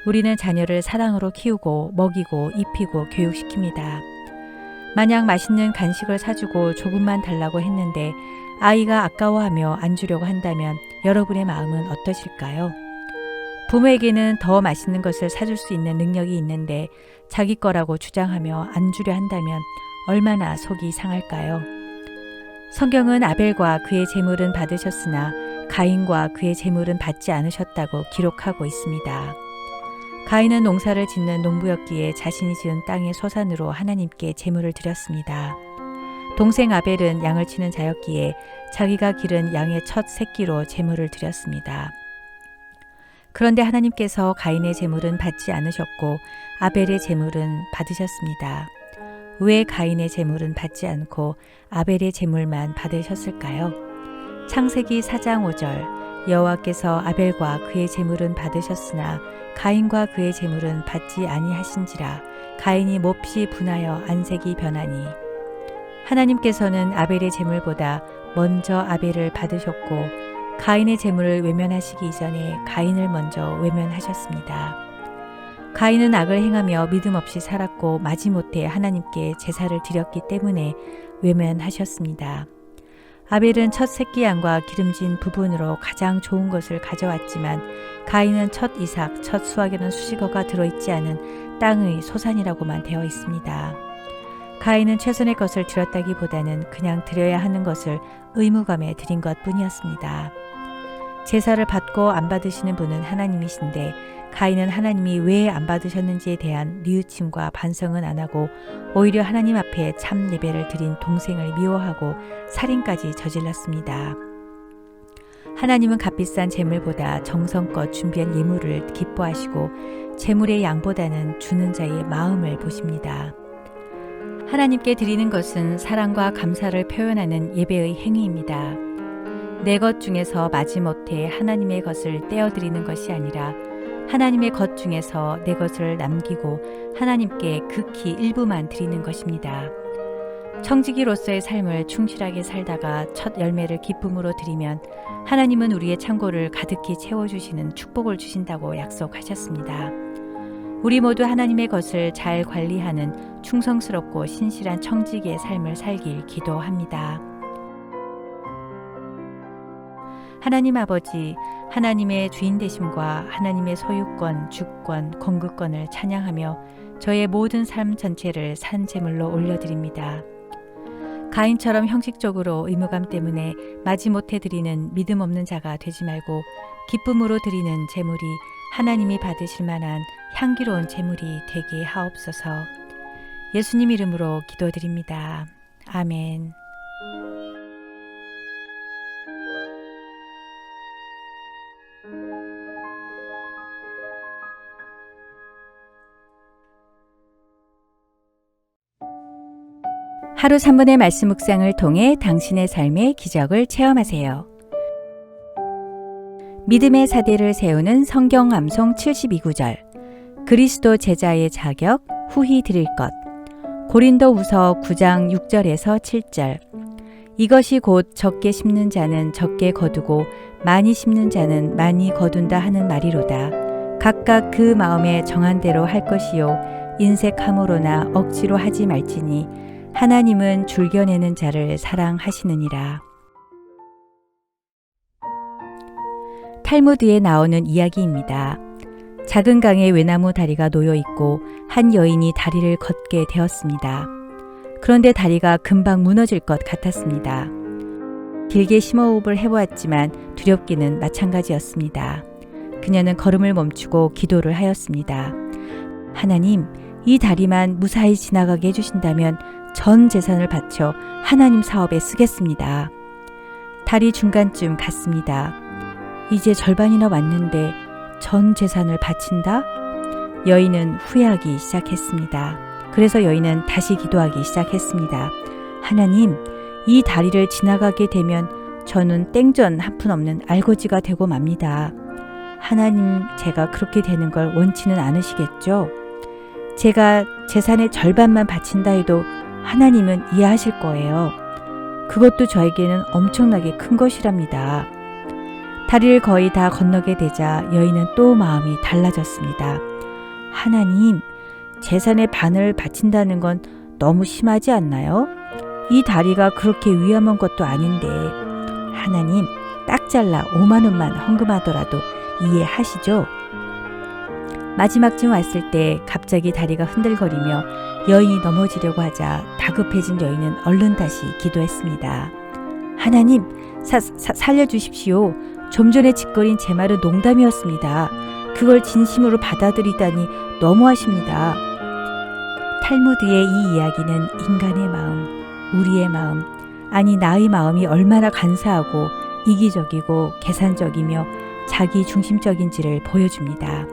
우리는 자녀를 사랑으로 키우고 먹이고 입히고 교육시킵니다. 만약 맛있는 간식을 사주고 조금만 달라고 했는데 아이가 아까워하며 안 주려고 한다면 여러분의 마음은 어떠실까요? 부모에게는 더 맛있는 것을 사줄 수 있는 능력이 있는데 자기 거라고 주장하며 안 주려 한다면 얼마나 속이 상할까요? 성경은 아벨과 그의 재물은 받으셨으나 가인과 그의 재물은 받지 않으셨다고 기록하고 있습니다. 가인은 농사를 짓는 농부였기에 자신이 지은 땅의 소산으로 하나님께 제물을 드렸습니다. 동생 아벨은 양을 치는 자였기에 자기가 기른 양의 첫 새끼로 제물을 드렸습니다. 그런데 하나님께서 가인의 제물은 받지 않으셨고 아벨의 제물은 받으셨습니다. 왜 가인의 제물은 받지 않고 아벨의 제물만 받으셨을까요? 창세기 4장 5절 여호와께서 아벨과 그의 제물은 받으셨으나 가인과 그의 제물은 받지 아니하신지라 가인이 몹시 분하여 안색이 변하니 하나님께서는 아벨의 제물보다 먼저 아벨을 받으셨고 가인의 제물을 외면하시기 이전에 가인을 먼저 외면하셨습니다. 가인은 악을 행하며 믿음 없이 살았고 마지못해 하나님께 제사를 드렸기 때문에 외면하셨습니다. 아벨은 첫 새끼 양과 기름진 부분으로 가장 좋은 것을 가져왔지만 가인은 첫 이삭, 첫 수확에는 수식어가 들어있지 않은 땅의 소산이라고만 되어 있습니다. 가인은 최선의 것을 드렸다기보다는 그냥 드려야 하는 것을 의무감에 드린 것뿐이었습니다. 제사를 받고 안 받으시는 분은 하나님이신데 가인은 하나님이 왜 안 받으셨는지에 대한 뉘우침과 반성은 안 하고 오히려 하나님 앞에 참 예배를 드린 동생을 미워하고 살인까지 저질렀습니다. 하나님은 값비싼 재물보다 정성껏 준비한 예물을 기뻐하시고 재물의 양보다는 주는 자의 마음을 보십니다. 하나님께 드리는 것은 사랑과 감사를 표현하는 예배의 행위입니다. 내 것 중에서 마지못해 하나님의 것을 떼어드리는 것이 아니라 하나님의 것 중에서 내 것을 남기고 하나님께 극히 일부만 드리는 것입니다. 청지기로서의 삶을 충실하게 살다가 첫 열매를 기쁨으로 드리면 하나님은 우리의 창고를 가득히 채워주시는 축복을 주신다고 약속하셨습니다. 우리 모두 하나님의 것을 잘 관리하는 충성스럽고 신실한 청지기의 삶을 살길 기도합니다. 하나님 아버지, 하나님의 주인 되심과 하나님의 소유권, 주권, 공급권을 찬양하며 저의 모든 삶 전체를 산 제물로 올려드립니다. 가인처럼 형식적으로 의무감 때문에 마지못해 드리는 믿음 없는 자가 되지 말고 기쁨으로 드리는 제물이 하나님이 받으실 만한 향기로운 제물이 되게 하옵소서. 예수님 이름으로 기도드립니다. 아멘. 하루 3분의 말씀 묵상을 통해 당신의 삶의 기적을 체험하세요. 믿음의 사대를 세우는 성경 암송 72구절. 그리스도 제자의 자격 후히 드릴 것. 고린도후서 9장 6절에서 7절. 이것이 곧 적게 심는 자는 적게 거두고 많이 심는 자는 많이 거둔다 하는 말이로다. 각각 그 마음에 정한 대로 할 것이요 인색함으로나 억지로 하지 말지니 하나님은 줄겨내는 자를 사랑하시느니라. 탈무드에 나오는 이야기입니다. 작은 강에 외나무 다리가 놓여 있고 한 여인이 다리를 걷게 되었습니다. 그런데 다리가 금방 무너질 것 같았습니다. 길게 심호흡을 해보았지만 두렵기는 마찬가지였습니다. 그녀는 걸음을 멈추고 기도를 하였습니다. 하나님, 이 다리만 무사히 지나가게 해주신다면 전 재산을 바쳐 하나님 사업에 쓰겠습니다. 다리 중간쯤 갔습니다. 이제 절반이나 왔는데 전 재산을 바친다? 여인은 후회하기 시작했습니다. 그래서 여인은 다시 기도하기 시작했습니다. 하나님, 이 다리를 지나가게 되면 저는 땡전 한 푼 없는 알거지가 되고 맙니다. 하나님, 제가 그렇게 되는 걸 원치는 않으시겠죠? 제가 재산의 절반만 바친다 해도 하나님은 이해하실 거예요. 그것도 저에게는 엄청나게 큰 것이랍니다. 다리를 거의 다 건너게 되자 여인은 또 마음이 달라졌습니다. 하나님, 재산의 반을 바친다는 건 너무 심하지 않나요? 이 다리가 그렇게 위험한 것도 아닌데 하나님, 딱 잘라 5만 원만 헌금하더라도 이해하시죠? 마지막쯤 왔을 때 갑자기 다리가 흔들거리며 여인이 넘어지려고 하자 다급해진 여인은 얼른 다시 기도했습니다. 하나님, 살려주십시오. 좀 전에 짓거린 제 말은 농담이었습니다. 그걸 진심으로 받아들이다니 너무하십니다. 탈무드의 이 이야기는 인간의 마음, 우리의 마음, 아니 나의 마음이 얼마나 간사하고 이기적이고 계산적이며 자기 중심적인지를 보여줍니다.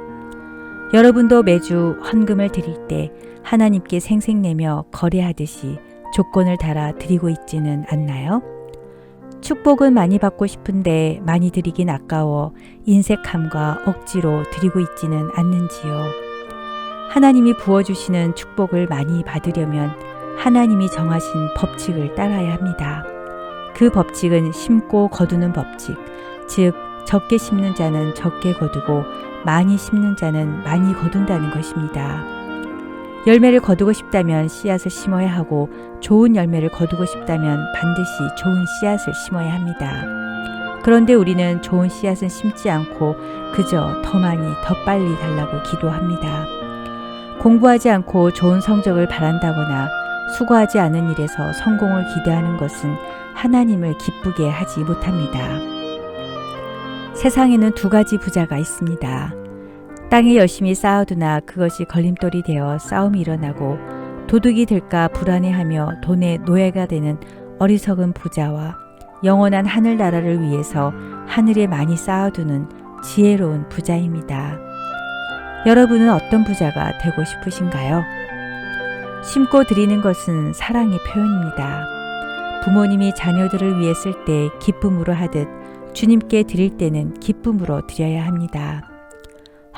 여러분도 매주 헌금을 드릴 때 하나님께 생색내며 거래하듯이 조건을 달아 드리고 있지는 않나요? 축복은 많이 받고 싶은데 많이 드리긴 아까워 인색함과 억지로 드리고 있지는 않는지요. 하나님이 부어주시는 축복을 많이 받으려면 하나님이 정하신 법칙을 따라야 합니다. 그 법칙은 심고 거두는 법칙, 즉 적게 심는 자는 적게 거두고 많이 심는 자는 많이 거둔다는 것입니다. 열매를 거두고 싶다면 씨앗을 심어야 하고 좋은 열매를 거두고 싶다면 반드시 좋은 씨앗을 심어야 합니다. 그런데 우리는 좋은 씨앗은 심지 않고 그저 더 많이 더 빨리 달라고 기도합니다. 공부하지 않고 좋은 성적을 바란다거나 수고하지 않은 일에서 성공을 기대하는 것은 하나님을 기쁘게 하지 못합니다. 세상에는 두 가지 부자가 있습니다. 땅에 열심히 쌓아두나 그것이 걸림돌이 되어 싸움이 일어나고 도둑이 될까 불안해하며 돈의 노예가 되는 어리석은 부자와 영원한 하늘나라를 위해서 하늘에 많이 쌓아두는 지혜로운 부자입니다. 여러분은 어떤 부자가 되고 싶으신가요? 심고 드리는 것은 사랑의 표현입니다. 부모님이 자녀들을 위해 쓸 때 기쁨으로 하듯 주님께 드릴 때는 기쁨으로 드려야 합니다.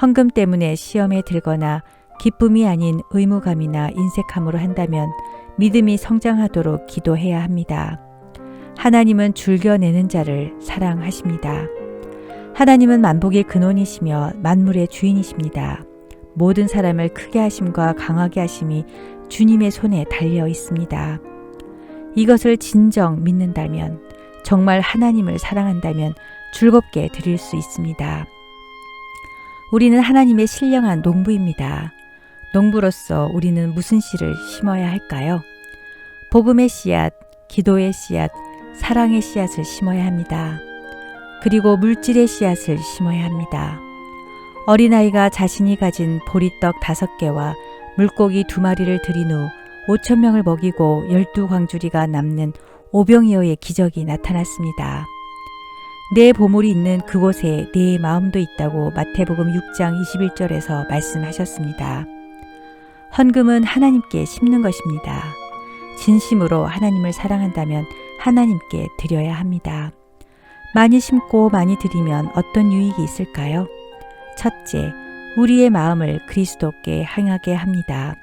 헌금 때문에 시험에 들거나 기쁨이 아닌 의무감이나 인색함으로 한다면 믿음이 성장하도록 기도해야 합니다. 하나님은 줄겨내는 자를 사랑하십니다. 하나님은 만복의 근원이시며 만물의 주인이십니다. 모든 사람을 크게 하심과 강하게 하심이 주님의 손에 달려 있습니다. 이것을 진정 믿는다면, 정말 하나님을 사랑한다면 즐겁게 드릴 수 있습니다. 우리는 하나님의 신령한 농부입니다. 농부로서 우리는 무슨 씨를 심어야 할까요? 복음의 씨앗, 기도의 씨앗, 사랑의 씨앗을 심어야 합니다. 그리고 물질의 씨앗을 심어야 합니다. 어린아이가 자신이 가진 보리떡 5개와 물고기 2마리를 들인 후 5천 명을 먹이고 12광주리가 남는 오병이어의 기적이 나타났습니다. 내 보물이 있는 그곳에 내 마음도 있다고 마태복음 6장 21절에서 말씀하셨습니다. 헌금은 하나님께 심는 것입니다. 진심으로 하나님을 사랑한다면 하나님께 드려야 합니다. 많이 심고 많이 드리면 어떤 유익이 있을까요? 첫째, 우리의 마음을 그리스도께 향하게 합니다.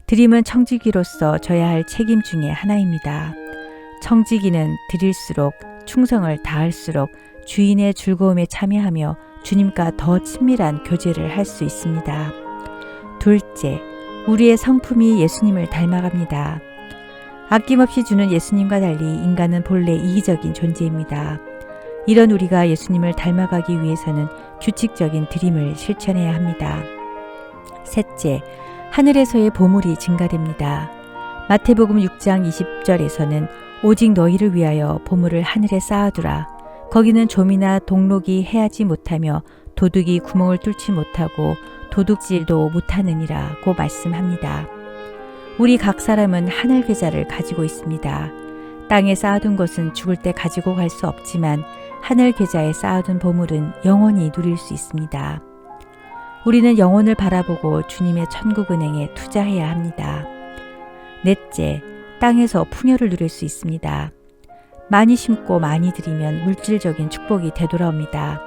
드림은 청지기로서 져야 할 책임 중에 하나입니다. 청지기는 드릴수록 충성을 다할수록 주인의 즐거움에 참여하며 주님과 더 친밀한 교제를 할 수 있습니다. 둘째, 우리의 성품이 예수님을 닮아갑니다. 아낌없이 주는 예수님과 달리 인간은 본래 이기적인 존재입니다. 이런 우리가 예수님을 닮아가기 위해서는 규칙적인 드림을 실천해야 합니다. 셋째, 하늘에서의 보물이 증가됩니다. 마태복음 6장 20절에서는 오직 너희를 위하여 보물을 하늘에 쌓아두라. 거기는 좀이나 동록이 해하지 못하며 도둑이 구멍을 뚫지 못하고 도둑질도 못하느니라고 말씀합니다. 우리 각 사람은 하늘 계좌를 가지고 있습니다. 땅에 쌓아둔 것은 죽을 때 가지고 갈 수 없지만 하늘 계좌에 쌓아둔 보물은 영원히 누릴 수 있습니다. 우리는 영혼을 바라보고 주님의 천국은행에 투자해야 합니다. 넷째, 땅에서 풍요를 누릴 수 있습니다. 많이 심고 많이 드리면 물질적인 축복이 되돌아옵니다.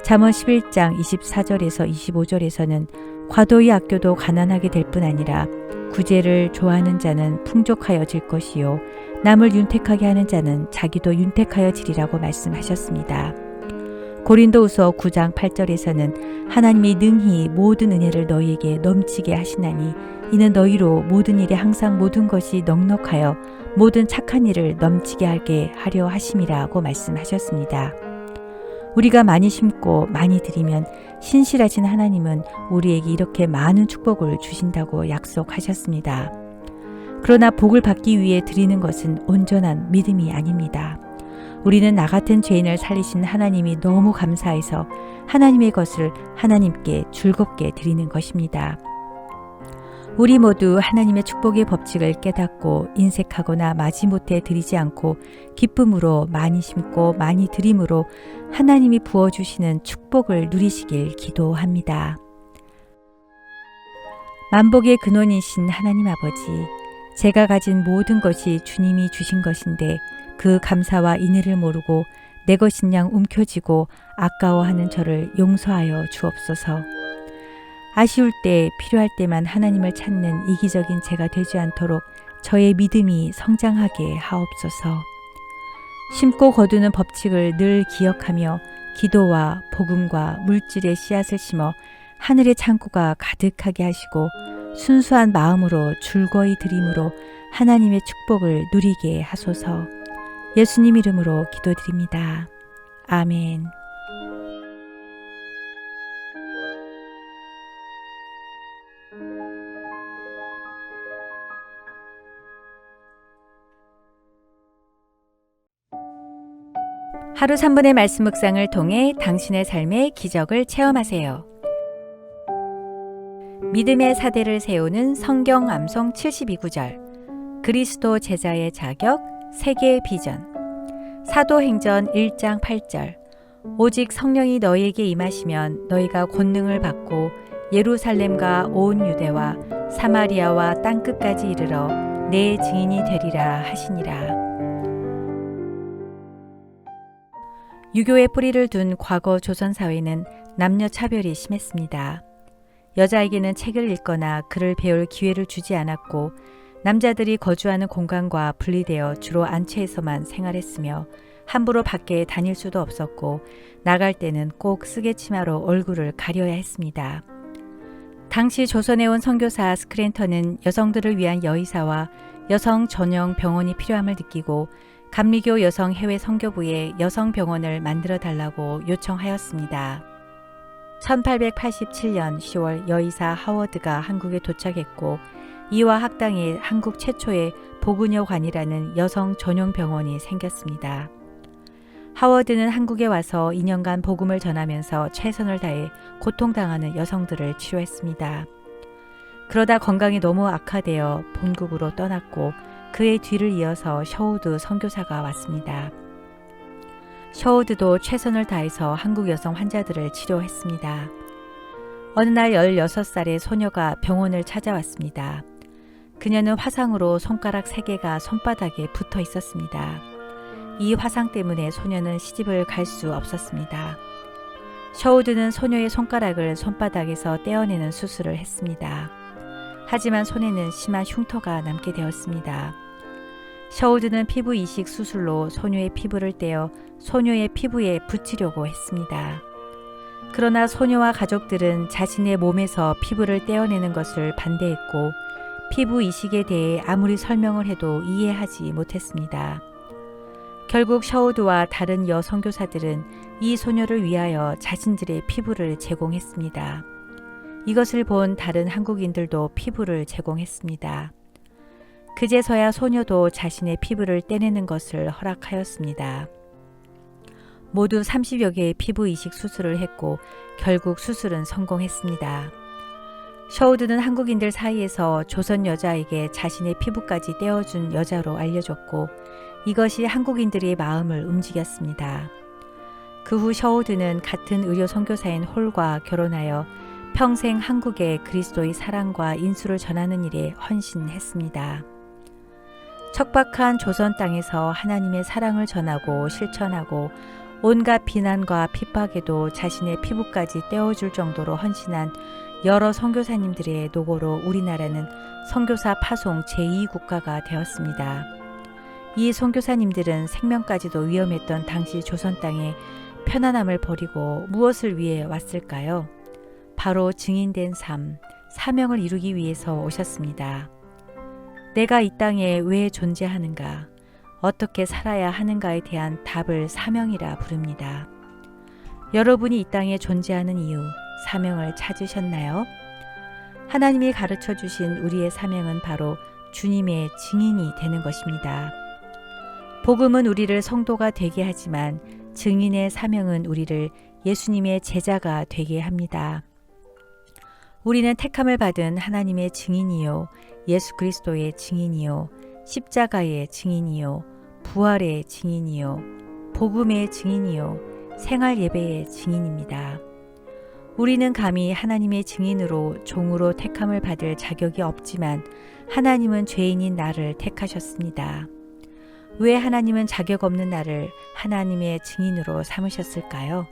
잠언 11장 24절에서 25절에서는 과도히 아껴도 가난하게 될 뿐 아니라 구제를 좋아하는 자는 풍족하여질 것이요 남을 윤택하게 하는 자는 자기도 윤택하여지리라고 말씀하셨습니다. 고린도후서 9장 8절에서는 하나님이 능히 모든 은혜를 너희에게 넘치게 하시나니 이는 너희로 모든 일에 항상 모든 것이 넉넉하여 모든 착한 일을 넘치게 하게 하려 하심이라고 말씀하셨습니다. 우리가 많이 심고 많이 드리면 신실하신 하나님은 우리에게 이렇게 많은 축복을 주신다고 약속하셨습니다. 그러나 복을 받기 위해 드리는 것은 온전한 믿음이 아닙니다. 우리는 나 같은 죄인을 살리신 하나님이 너무 감사해서 하나님의 것을 하나님께 즐겁게 드리는 것입니다. 우리 모두 하나님의 축복의 법칙을 깨닫고 인색하거나 마지못해 드리지 않고 기쁨으로 많이 심고 많이 드림으로 하나님이 부어주시는 축복을 누리시길 기도합니다. 만복의 근원이신 하나님 아버지, 제가 가진 모든 것이 주님이 주신 것인데 그 감사와 인의를 모르고 내 것인 양 움켜쥐고 아까워하는 저를 용서하여 주옵소서. 아쉬울 때 필요할 때만 하나님을 찾는 이기적인 제가 되지 않도록 저의 믿음이 성장하게 하옵소서. 심고 거두는 법칙을 늘 기억하며 기도와 복음과 물질의 씨앗을 심어 하늘의 창고가 가득하게 하시고 순수한 마음으로 즐거이 드림으로 하나님의 축복을 누리게 하소서. 예수님 이름으로 기도드립니다. 아멘. 하루 3분의 말씀 묵상을 통해 당신의 삶의 기적을 체험하세요. 믿음의 사대를 세우는 성경 암송 72구절, 그리스도 제자의 자격, 세계 비전. 사도행전 1장 8절. 오직 성령이 너희에게 임하시면 너희가 권능을 받고 예루살렘과 온 유대와 사마리아와 땅끝까지 이르러 내 증인이 되리라 하시니라. 유교의 뿌리를 둔 과거 조선 사회는 남녀 차별이 심했습니다. 여자에게는 책을 읽거나 글을 배울 기회를 주지 않았고 남자들이 거주하는 공간과 분리되어 주로 안채에서만 생활했으며 함부로 밖에 다닐 수도 없었고 나갈 때는 꼭 쓰개치마로 얼굴을 가려야 했습니다. 당시 조선에 온 선교사 스크랜턴은 여성들을 위한 여의사와 여성 전용 병원이 필요함을 느끼고 감리교 여성 해외 선교부에 여성 병원을 만들어 달라고 요청하였습니다. 1887년 10월 여의사 하워드가 한국에 도착했고 이와 학당에 한국 최초의 보그녀관이라는 여성 전용 병원이 생겼습니다. 하워드는 한국에 와서 2년간 복음을 전하면서 최선을 다해 고통당하는 여성들을 치료했습니다. 그러다 건강이 너무 악화되어 본국으로 떠났고 그의 뒤를 이어서 셔우드 선교사가 왔습니다. 셔우드도 최선을 다해서 한국 여성 환자들을 치료했습니다. 어느 날 16살의 소녀가 병원을 찾아왔습니다. 그녀는 화상으로 손가락 3개가 손바닥에 붙어 있었습니다. 이 화상 때문에 소녀는 시집을 갈 수 없었습니다. 셔우드는 소녀의 손가락을 손바닥에서 떼어내는 수술을 했습니다. 하지만 손에는 심한 흉터가 남게 되었습니다. 셔우드는 피부 이식 수술로 소녀의 피부를 떼어 소녀의 피부에 붙이려고 했습니다. 그러나 소녀와 가족들은 자신의 몸에서 피부를 떼어내는 것을 반대했고 피부 이식에 대해 아무리 설명을 해도 이해하지 못했습니다. 결국 셔우드와 다른 여선교사들은 이 소녀를 위하여 자신들의 피부를 제공했습니다. 이것을 본 다른 한국인들도 피부를 제공했습니다. 그제서야 소녀도 자신의 피부를 떼내는 것을 허락하였습니다. 모두 30여 개의 피부 이식 수술을 했고 결국 수술은 성공했습니다. 셔우드는 한국인들 사이에서 조선 여자에게 자신의 피부까지 떼어준 여자로 알려졌고 이것이 한국인들의 마음을 움직였습니다. 그 후 셔우드는 같은 의료 선교사인 홀과 결혼하여 평생 한국에 그리스도의 사랑과 인수를 전하는 일에 헌신했습니다. 척박한 조선 땅에서 하나님의 사랑을 전하고 실천하고 온갖 비난과 핍박에도 자신의 피부까지 떼어줄 정도로 헌신한 여러 선교사님들의 노고로 우리나라는 선교사 파송 제2국가가 되었습니다. 이 선교사님들은 생명까지도 위험했던 당시 조선 땅에 편안함을 버리고 무엇을 위해 왔을까요? 바로 증인된 삶, 사명을 이루기 위해서 오셨습니다. 내가 이 땅에 왜 존재하는가, 어떻게 살아야 하는가에 대한 답을 사명이라 부릅니다. 여러분이 이 땅에 존재하는 이유, 사명을 찾으셨나요? 하나님이 가르쳐 주신 우리의 사명은 바로 주님의 증인이 되는 것입니다. 복음은 우리를 성도가 되게 하지만 증인의 사명은 우리를 예수님의 제자가 되게 합니다. 우리는 택함을 받은 하나님의 증인이요, 예수 그리스도의 증인이요, 십자가의 증인이요, 부활의 증인이요, 복음의 증인이요, 생활 예배의 증인입니다. 우리는 감히 하나님의 증인으로 종으로 택함을 받을 자격이 없지만 하나님은 죄인인 나를 택하셨습니다. 왜 하나님은 자격 없는 나를 하나님의 증인으로 삼으셨을까요?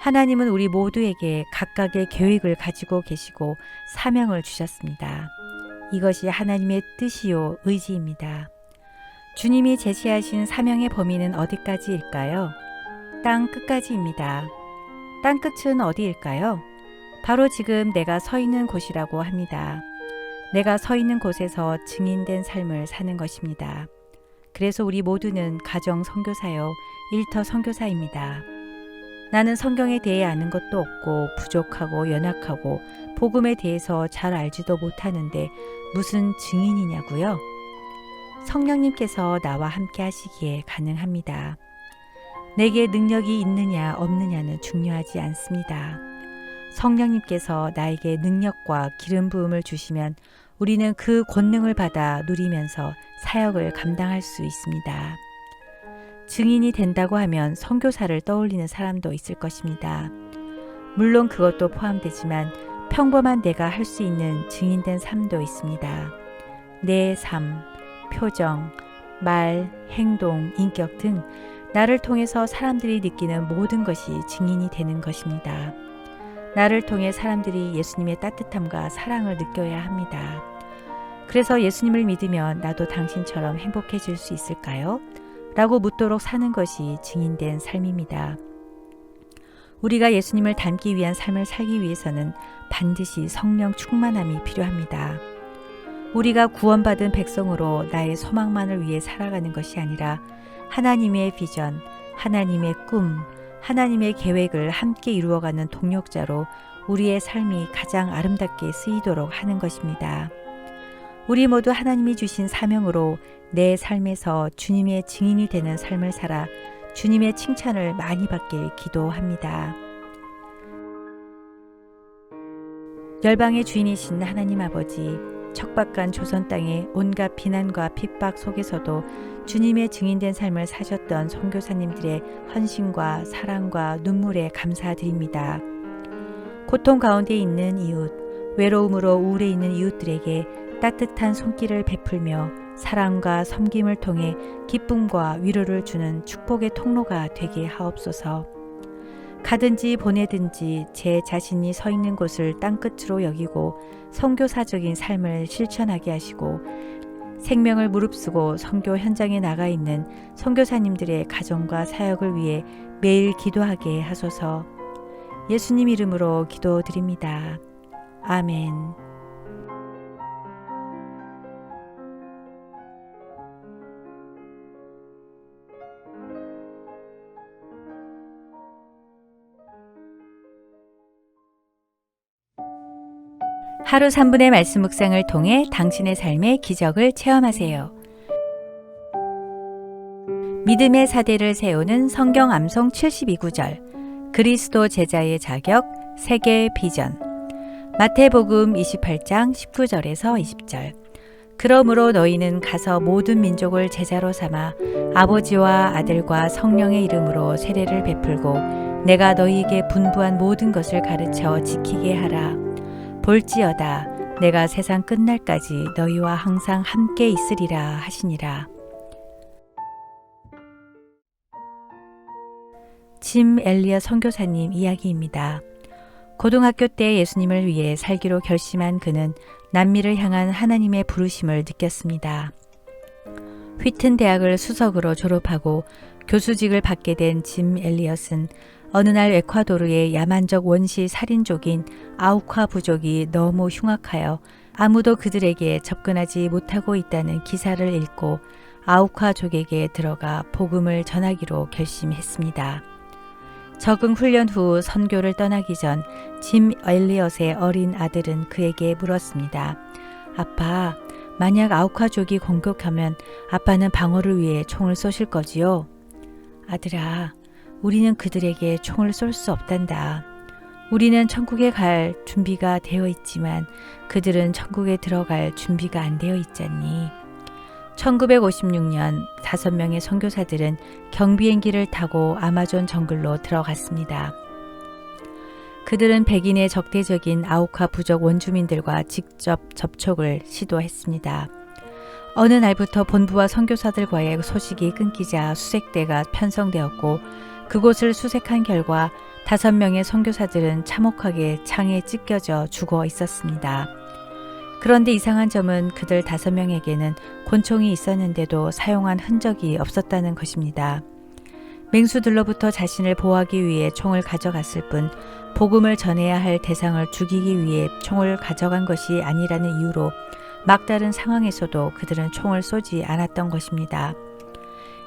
하나님은 우리 모두에게 각각의 계획을 가지고 계시고 사명을 주셨습니다. 이것이 하나님의 뜻이요 의지입니다. 주님이 제시하신 사명의 범위는 어디까지일까요? 땅 끝까지입니다. 땅 끝은 어디일까요? 바로 지금 내가 서 있는 곳이라고 합니다. 내가 서 있는 곳에서 증인된 삶을 사는 것입니다. 그래서 우리 모두는 가정 선교사요, 일터 선교사입니다. 나는 성경에 대해 아는 것도 없고 부족하고 연약하고 복음에 대해서 잘 알지도 못하는데 무슨 증인이냐고요? 성령님께서 나와 함께 하시기에 가능합니다. 내게 능력이 있느냐 없느냐는 중요하지 않습니다. 성령님께서 나에게 능력과 기름 부음을 주시면 우리는 그 권능을 받아 누리면서 사역을 감당할 수 있습니다. 증인이 된다고 하면 선교사를 떠올리는 사람도 있을 것입니다. 물론 그것도 포함되지만 평범한 내가 할 수 있는 증인된 삶도 있습니다. 내 삶, 표정, 말, 행동, 인격 등 나를 통해서 사람들이 느끼는 모든 것이 증인이 되는 것입니다. 나를 통해 사람들이 예수님의 따뜻함과 사랑을 느껴야 합니다. 그래서 예수님을 믿으면 나도 당신처럼 행복해질 수 있을까요? 라고 묻도록 사는 것이 증인된 삶입니다. 우리가 예수님을 닮기 위한 삶을 살기 위해서는 반드시 성령 충만함이 필요합니다. 우리가 구원받은 백성으로 나의 소망만을 위해 살아가는 것이 아니라 하나님의 비전, 하나님의 꿈, 하나님의 계획을 함께 이루어가는 동력자로 우리의 삶이 가장 아름답게 쓰이도록 하는 것입니다. 우리 모두 하나님이 주신 사명으로 내 삶에서 주님의 증인이 되는 삶을 살아 주님의 칭찬을 많이 받길 기도합니다. 열방의 주인이신 하나님 아버지, 척박한 조선 땅의 온갖 비난과 핍박 속에서도 주님의 증인된 삶을 사셨던 선교사님들의 헌신과 사랑과 눈물에 감사드립니다. 고통 가운데 있는 이웃, 외로움으로 우울해 있는 이웃들에게 따뜻한 손길을 베풀며 사랑과 섬김을 통해 기쁨과 위로를 주는 축복의 통로가 되게 하옵소서. 가든지 보내든지 제 자신이 서 있는 곳을 땅끝으로 여기고 선교사적인 삶을 실천하게 하시고 생명을 무릅쓰고 선교 현장에 나가 있는 선교사님들의 가정과 사역을 위해 매일 기도하게 하소서. 예수님 이름으로 기도드립니다. 아멘. 하루 3분의 말씀 묵상을 통해 당신의 삶의 기적을 체험하세요. 믿음의 사대를 세우는 성경 암송 72구절, 그리스도 제자의 자격, 세계의 비전. 마태복음 28장 19절에서 20절. 그러므로 너희는 가서 모든 민족을 제자로 삼아 아버지와 아들과 성령의 이름으로 세례를 베풀고 내가 너희에게 분부한 모든 것을 가르쳐 지키게 하라. 볼지어다 내가 세상 끝날까지 너희와 항상 함께 있으리라 하시니라. 짐 엘리엇 선교사님 이야기입니다. 고등학교 때 예수님을 위해 살기로 결심한 그는 남미를 향한 하나님의 부르심을 느꼈습니다. 휘튼 대학을 수석으로 졸업하고 교수직을 받게 된 짐 엘리엇은 어느 날 에콰도르의 야만적 원시 살인족인 아우카 부족이 너무 흉악하여 아무도 그들에게 접근하지 못하고 있다는 기사를 읽고 아우카족에게 들어가 복음을 전하기로 결심했습니다. 적응 훈련 후 선교를 떠나기 전 짐 엘리엇의 어린 아들은 그에게 물었습니다. 아빠, 만약 아우카족이 공격하면 아빠는 방어를 위해 총을 쏘실 거지요? 아들아, 우리는 그들에게 총을 쏠 수 없단다. 우리는 천국에 갈 준비가 되어 있지만 그들은 천국에 들어갈 준비가 안 되어 있잖니. 1956년 5명의 선교사들은 경비행기를 타고 아마존 정글로 들어갔습니다. 그들은 백인의 적대적인 아우카 부족 원주민들과 직접 접촉을 시도했습니다. 어느 날부터 본부와 선교사들과의 소식이 끊기자 수색대가 편성되었고 그곳을 수색한 결과 5명의 선교사들은 참혹하게 창에 찢겨져 죽어 있었습니다. 그런데 이상한 점은 그들 5명에게는 권총이 있었는데도 사용한 흔적이 없었다는 것입니다. 맹수들로부터 자신을 보호하기 위해 총을 가져갔을 뿐 복음을 전해야 할 대상을 죽이기 위해 총을 가져간 것이 아니라는 이유로 막다른 상황에서도 그들은 총을 쏘지 않았던 것입니다.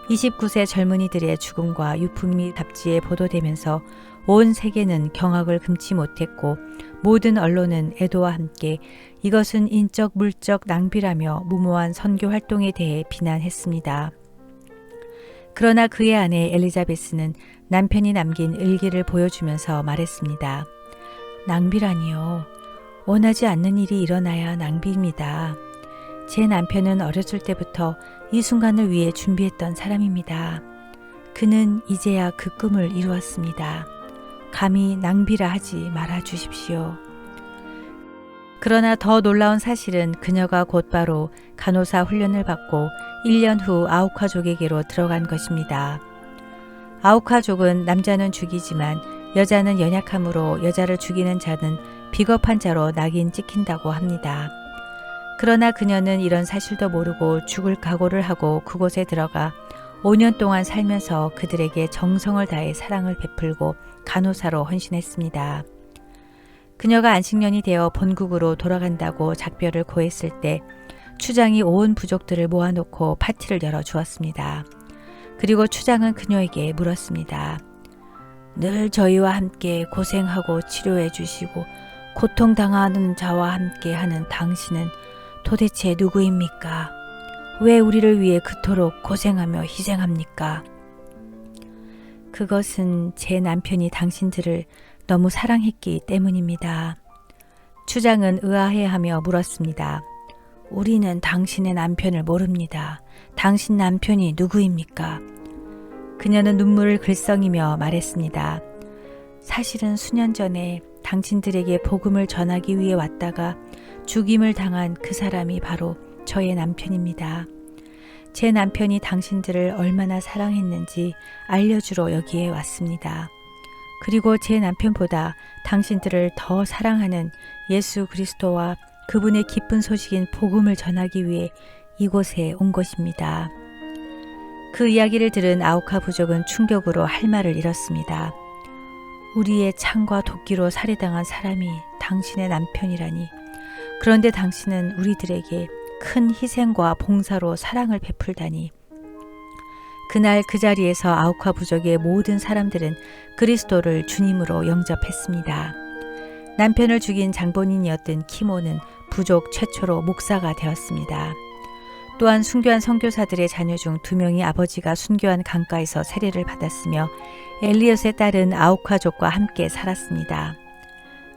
29세 젊은이들의 죽음과 유품이 잡지에 보도되면서 온 세계는 경악을 금치 못했고 모든 언론은 애도와 함께 이것은 인적 물적 낭비라며 무모한 선교 활동에 대해 비난했습니다. 그러나 그의 아내 엘리자베스는 남편이 남긴 일기를 보여주면서 말했습니다. 낭비라니요. 원하지 않는 일이 일어나야 낭비입니다. 제 남편은 어렸을 때부터 이 순간을 위해 준비했던 사람입니다. 그는 이제야 그 꿈을 이루었습니다. 감히 낭비라 하지 말아 주십시오. 그러나 더 놀라운 사실은 그녀가 곧바로 간호사 훈련을 받고 1년 후 아우카족에게로 들어간 것입니다. 아우카족은 남자는 죽이지만 여자는 연약함으로 여자를 죽이는 자는 비겁한 자로 낙인 찍힌다고 합니다. 그러나 그녀는 이런 사실도 모르고 죽을 각오를 하고 그곳에 들어가 5년 동안 살면서 그들에게 정성을 다해 사랑을 베풀고 간호사로 헌신했습니다. 그녀가 안식년이 되어 본국으로 돌아간다고 작별을 고했을 때 추장이 온 부족들을 모아놓고 파티를 열어주었습니다. 그리고 추장은 그녀에게 물었습니다. 늘 저희와 함께 고생하고 치료해 주시고 고통당하는 자와 함께 하는 당신은 도대체 누구입니까? 왜 우리를 위해 그토록 고생하며 희생합니까? 그것은 제 남편이 당신들을 너무 사랑했기 때문입니다. 추장은 의아해하며 물었습니다. 우리는 당신의 남편을 모릅니다. 당신 남편이 누구입니까? 그녀는 눈물을 글썽이며 말했습니다. 사실은 수년 전에 당신들에게 복음을 전하기 위해 왔다가 죽임을 당한 그 사람이 바로 저의 남편입니다. 제 남편이 당신들을 얼마나 사랑했는지 알려주러 여기에 왔습니다. 그리고 제 남편보다 당신들을 더 사랑하는 예수 그리스도와 그분의 기쁜 소식인 복음을 전하기 위해 이곳에 온 것입니다. 그 이야기를 들은 아우카 부족은 충격으로 할 말을 잃었습니다. 우리의 창과 도끼로 살해당한 사람이 당신의 남편이라니. 그런데 당신은 우리들에게 큰 희생과 봉사로 사랑을 베풀다니. 그날 그 자리에서 아우카 부족의 모든 사람들은 그리스도를 주님으로 영접했습니다. 남편을 죽인 장본인이었던 키모는 부족 최초로 목사가 되었습니다. 또한 순교한 선교사들의 자녀 중 2명이 아버지가 순교한 강가에서 세례를 받았으며 엘리엇의 딸은 아우카족과 함께 살았습니다.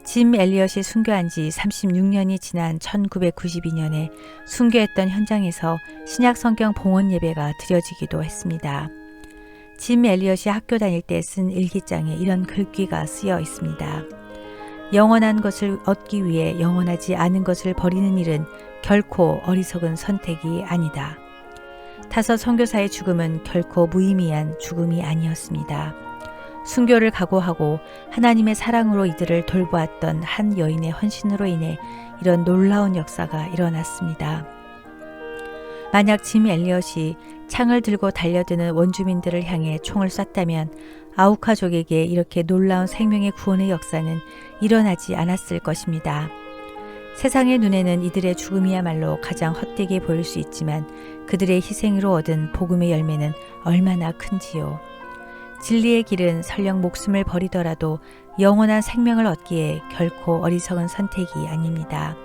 짐 엘리엇이 순교한 지 36년이 지난 1992년에 순교했던 현장에서 신약 성경 봉헌 예배가 드려지기도 했습니다. 짐 엘리엇이 학교 다닐 때 쓴 일기장에 이런 글귀가 쓰여 있습니다. 영원한 것을 얻기 위해 영원하지 않은 것을 버리는 일은 결코 어리석은 선택이 아니다. 타서 선교사의 죽음은 결코 무의미한 죽음이 아니었습니다. 순교를 각오하고 하나님의 사랑으로 이들을 돌보았던 한 여인의 헌신으로 인해 이런 놀라운 역사가 일어났습니다. 만약 짐 엘리엇이 창을 들고 달려드는 원주민들을 향해 총을 쐈다면 아우카족에게 이렇게 놀라운 생명의 구원의 역사는 일어나지 않았을 것입니다. 세상의 눈에는 이들의 죽음이야말로 가장 헛되게 보일 수 있지만 그들의 희생으로 얻은 복음의 열매는 얼마나 큰지요. 진리의 길은 설령 목숨을 버리더라도 영원한 생명을 얻기에 결코 어리석은 선택이 아닙니다.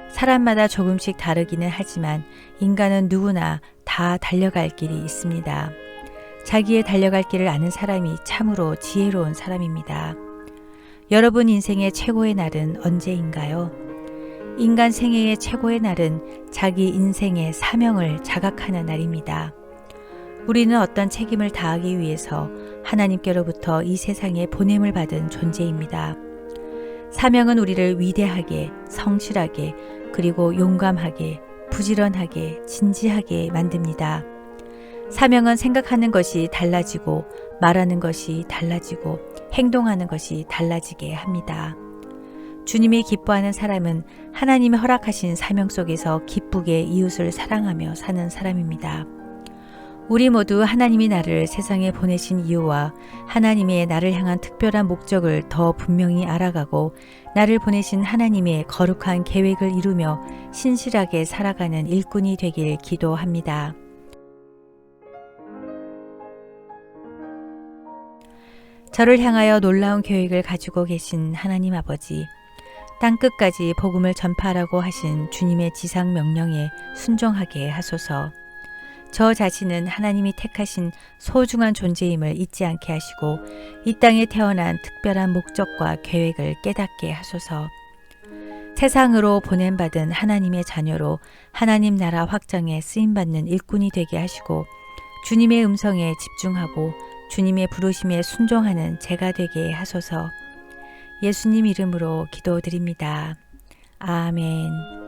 사람마다 조금씩 다르기는 하지만 인간은 누구나 다 달려갈 길이 있습니다. 자기의 달려갈 길을 아는 사람이 참으로 지혜로운 사람입니다. 여러분 인생의 최고의 날은 언제인가요? 인간 생애의 최고의 날은 자기 인생의 사명을 자각하는 날입니다. 우리는 어떤 책임을 다하기 위해서 하나님께로부터 이 세상에 보냄을 받은 존재입니다. 사명은 우리를 위대하게, 성실하게, 그리고 용감하게, 부지런하게, 진지하게 만듭니다. 사명은 생각하는 것이 달라지고 말하는 것이 달라지고 행동하는 것이 달라지게 합니다. 주님이 기뻐하는 사람은 하나님이 허락하신 사명 속에서 기쁘게 이웃을 사랑하며 사는 사람입니다. 우리 모두 하나님이 나를 세상에 보내신 이유와 하나님의 나를 향한 특별한 목적을 더 분명히 알아가고 나를 보내신 하나님의 거룩한 계획을 이루며 신실하게 살아가는 일꾼이 되길 기도합니다. 저를 향하여 놀라운 계획을 가지고 계신 하나님 아버지, 땅끝까지 복음을 전파하라고 하신 주님의 지상 명령에 순종하게 하소서. 저 자신은 하나님이 택하신 소중한 존재임을 잊지 않게 하시고 이 땅에 태어난 특별한 목적과 계획을 깨닫게 하소서. 세상으로 보냄받은 하나님의 자녀로 하나님 나라 확장에 쓰임받는 일꾼이 되게 하시고 주님의 음성에 집중하고 주님의 부르심에 순종하는 제가 되게 하소서. 예수님 이름으로 기도드립니다. 아멘.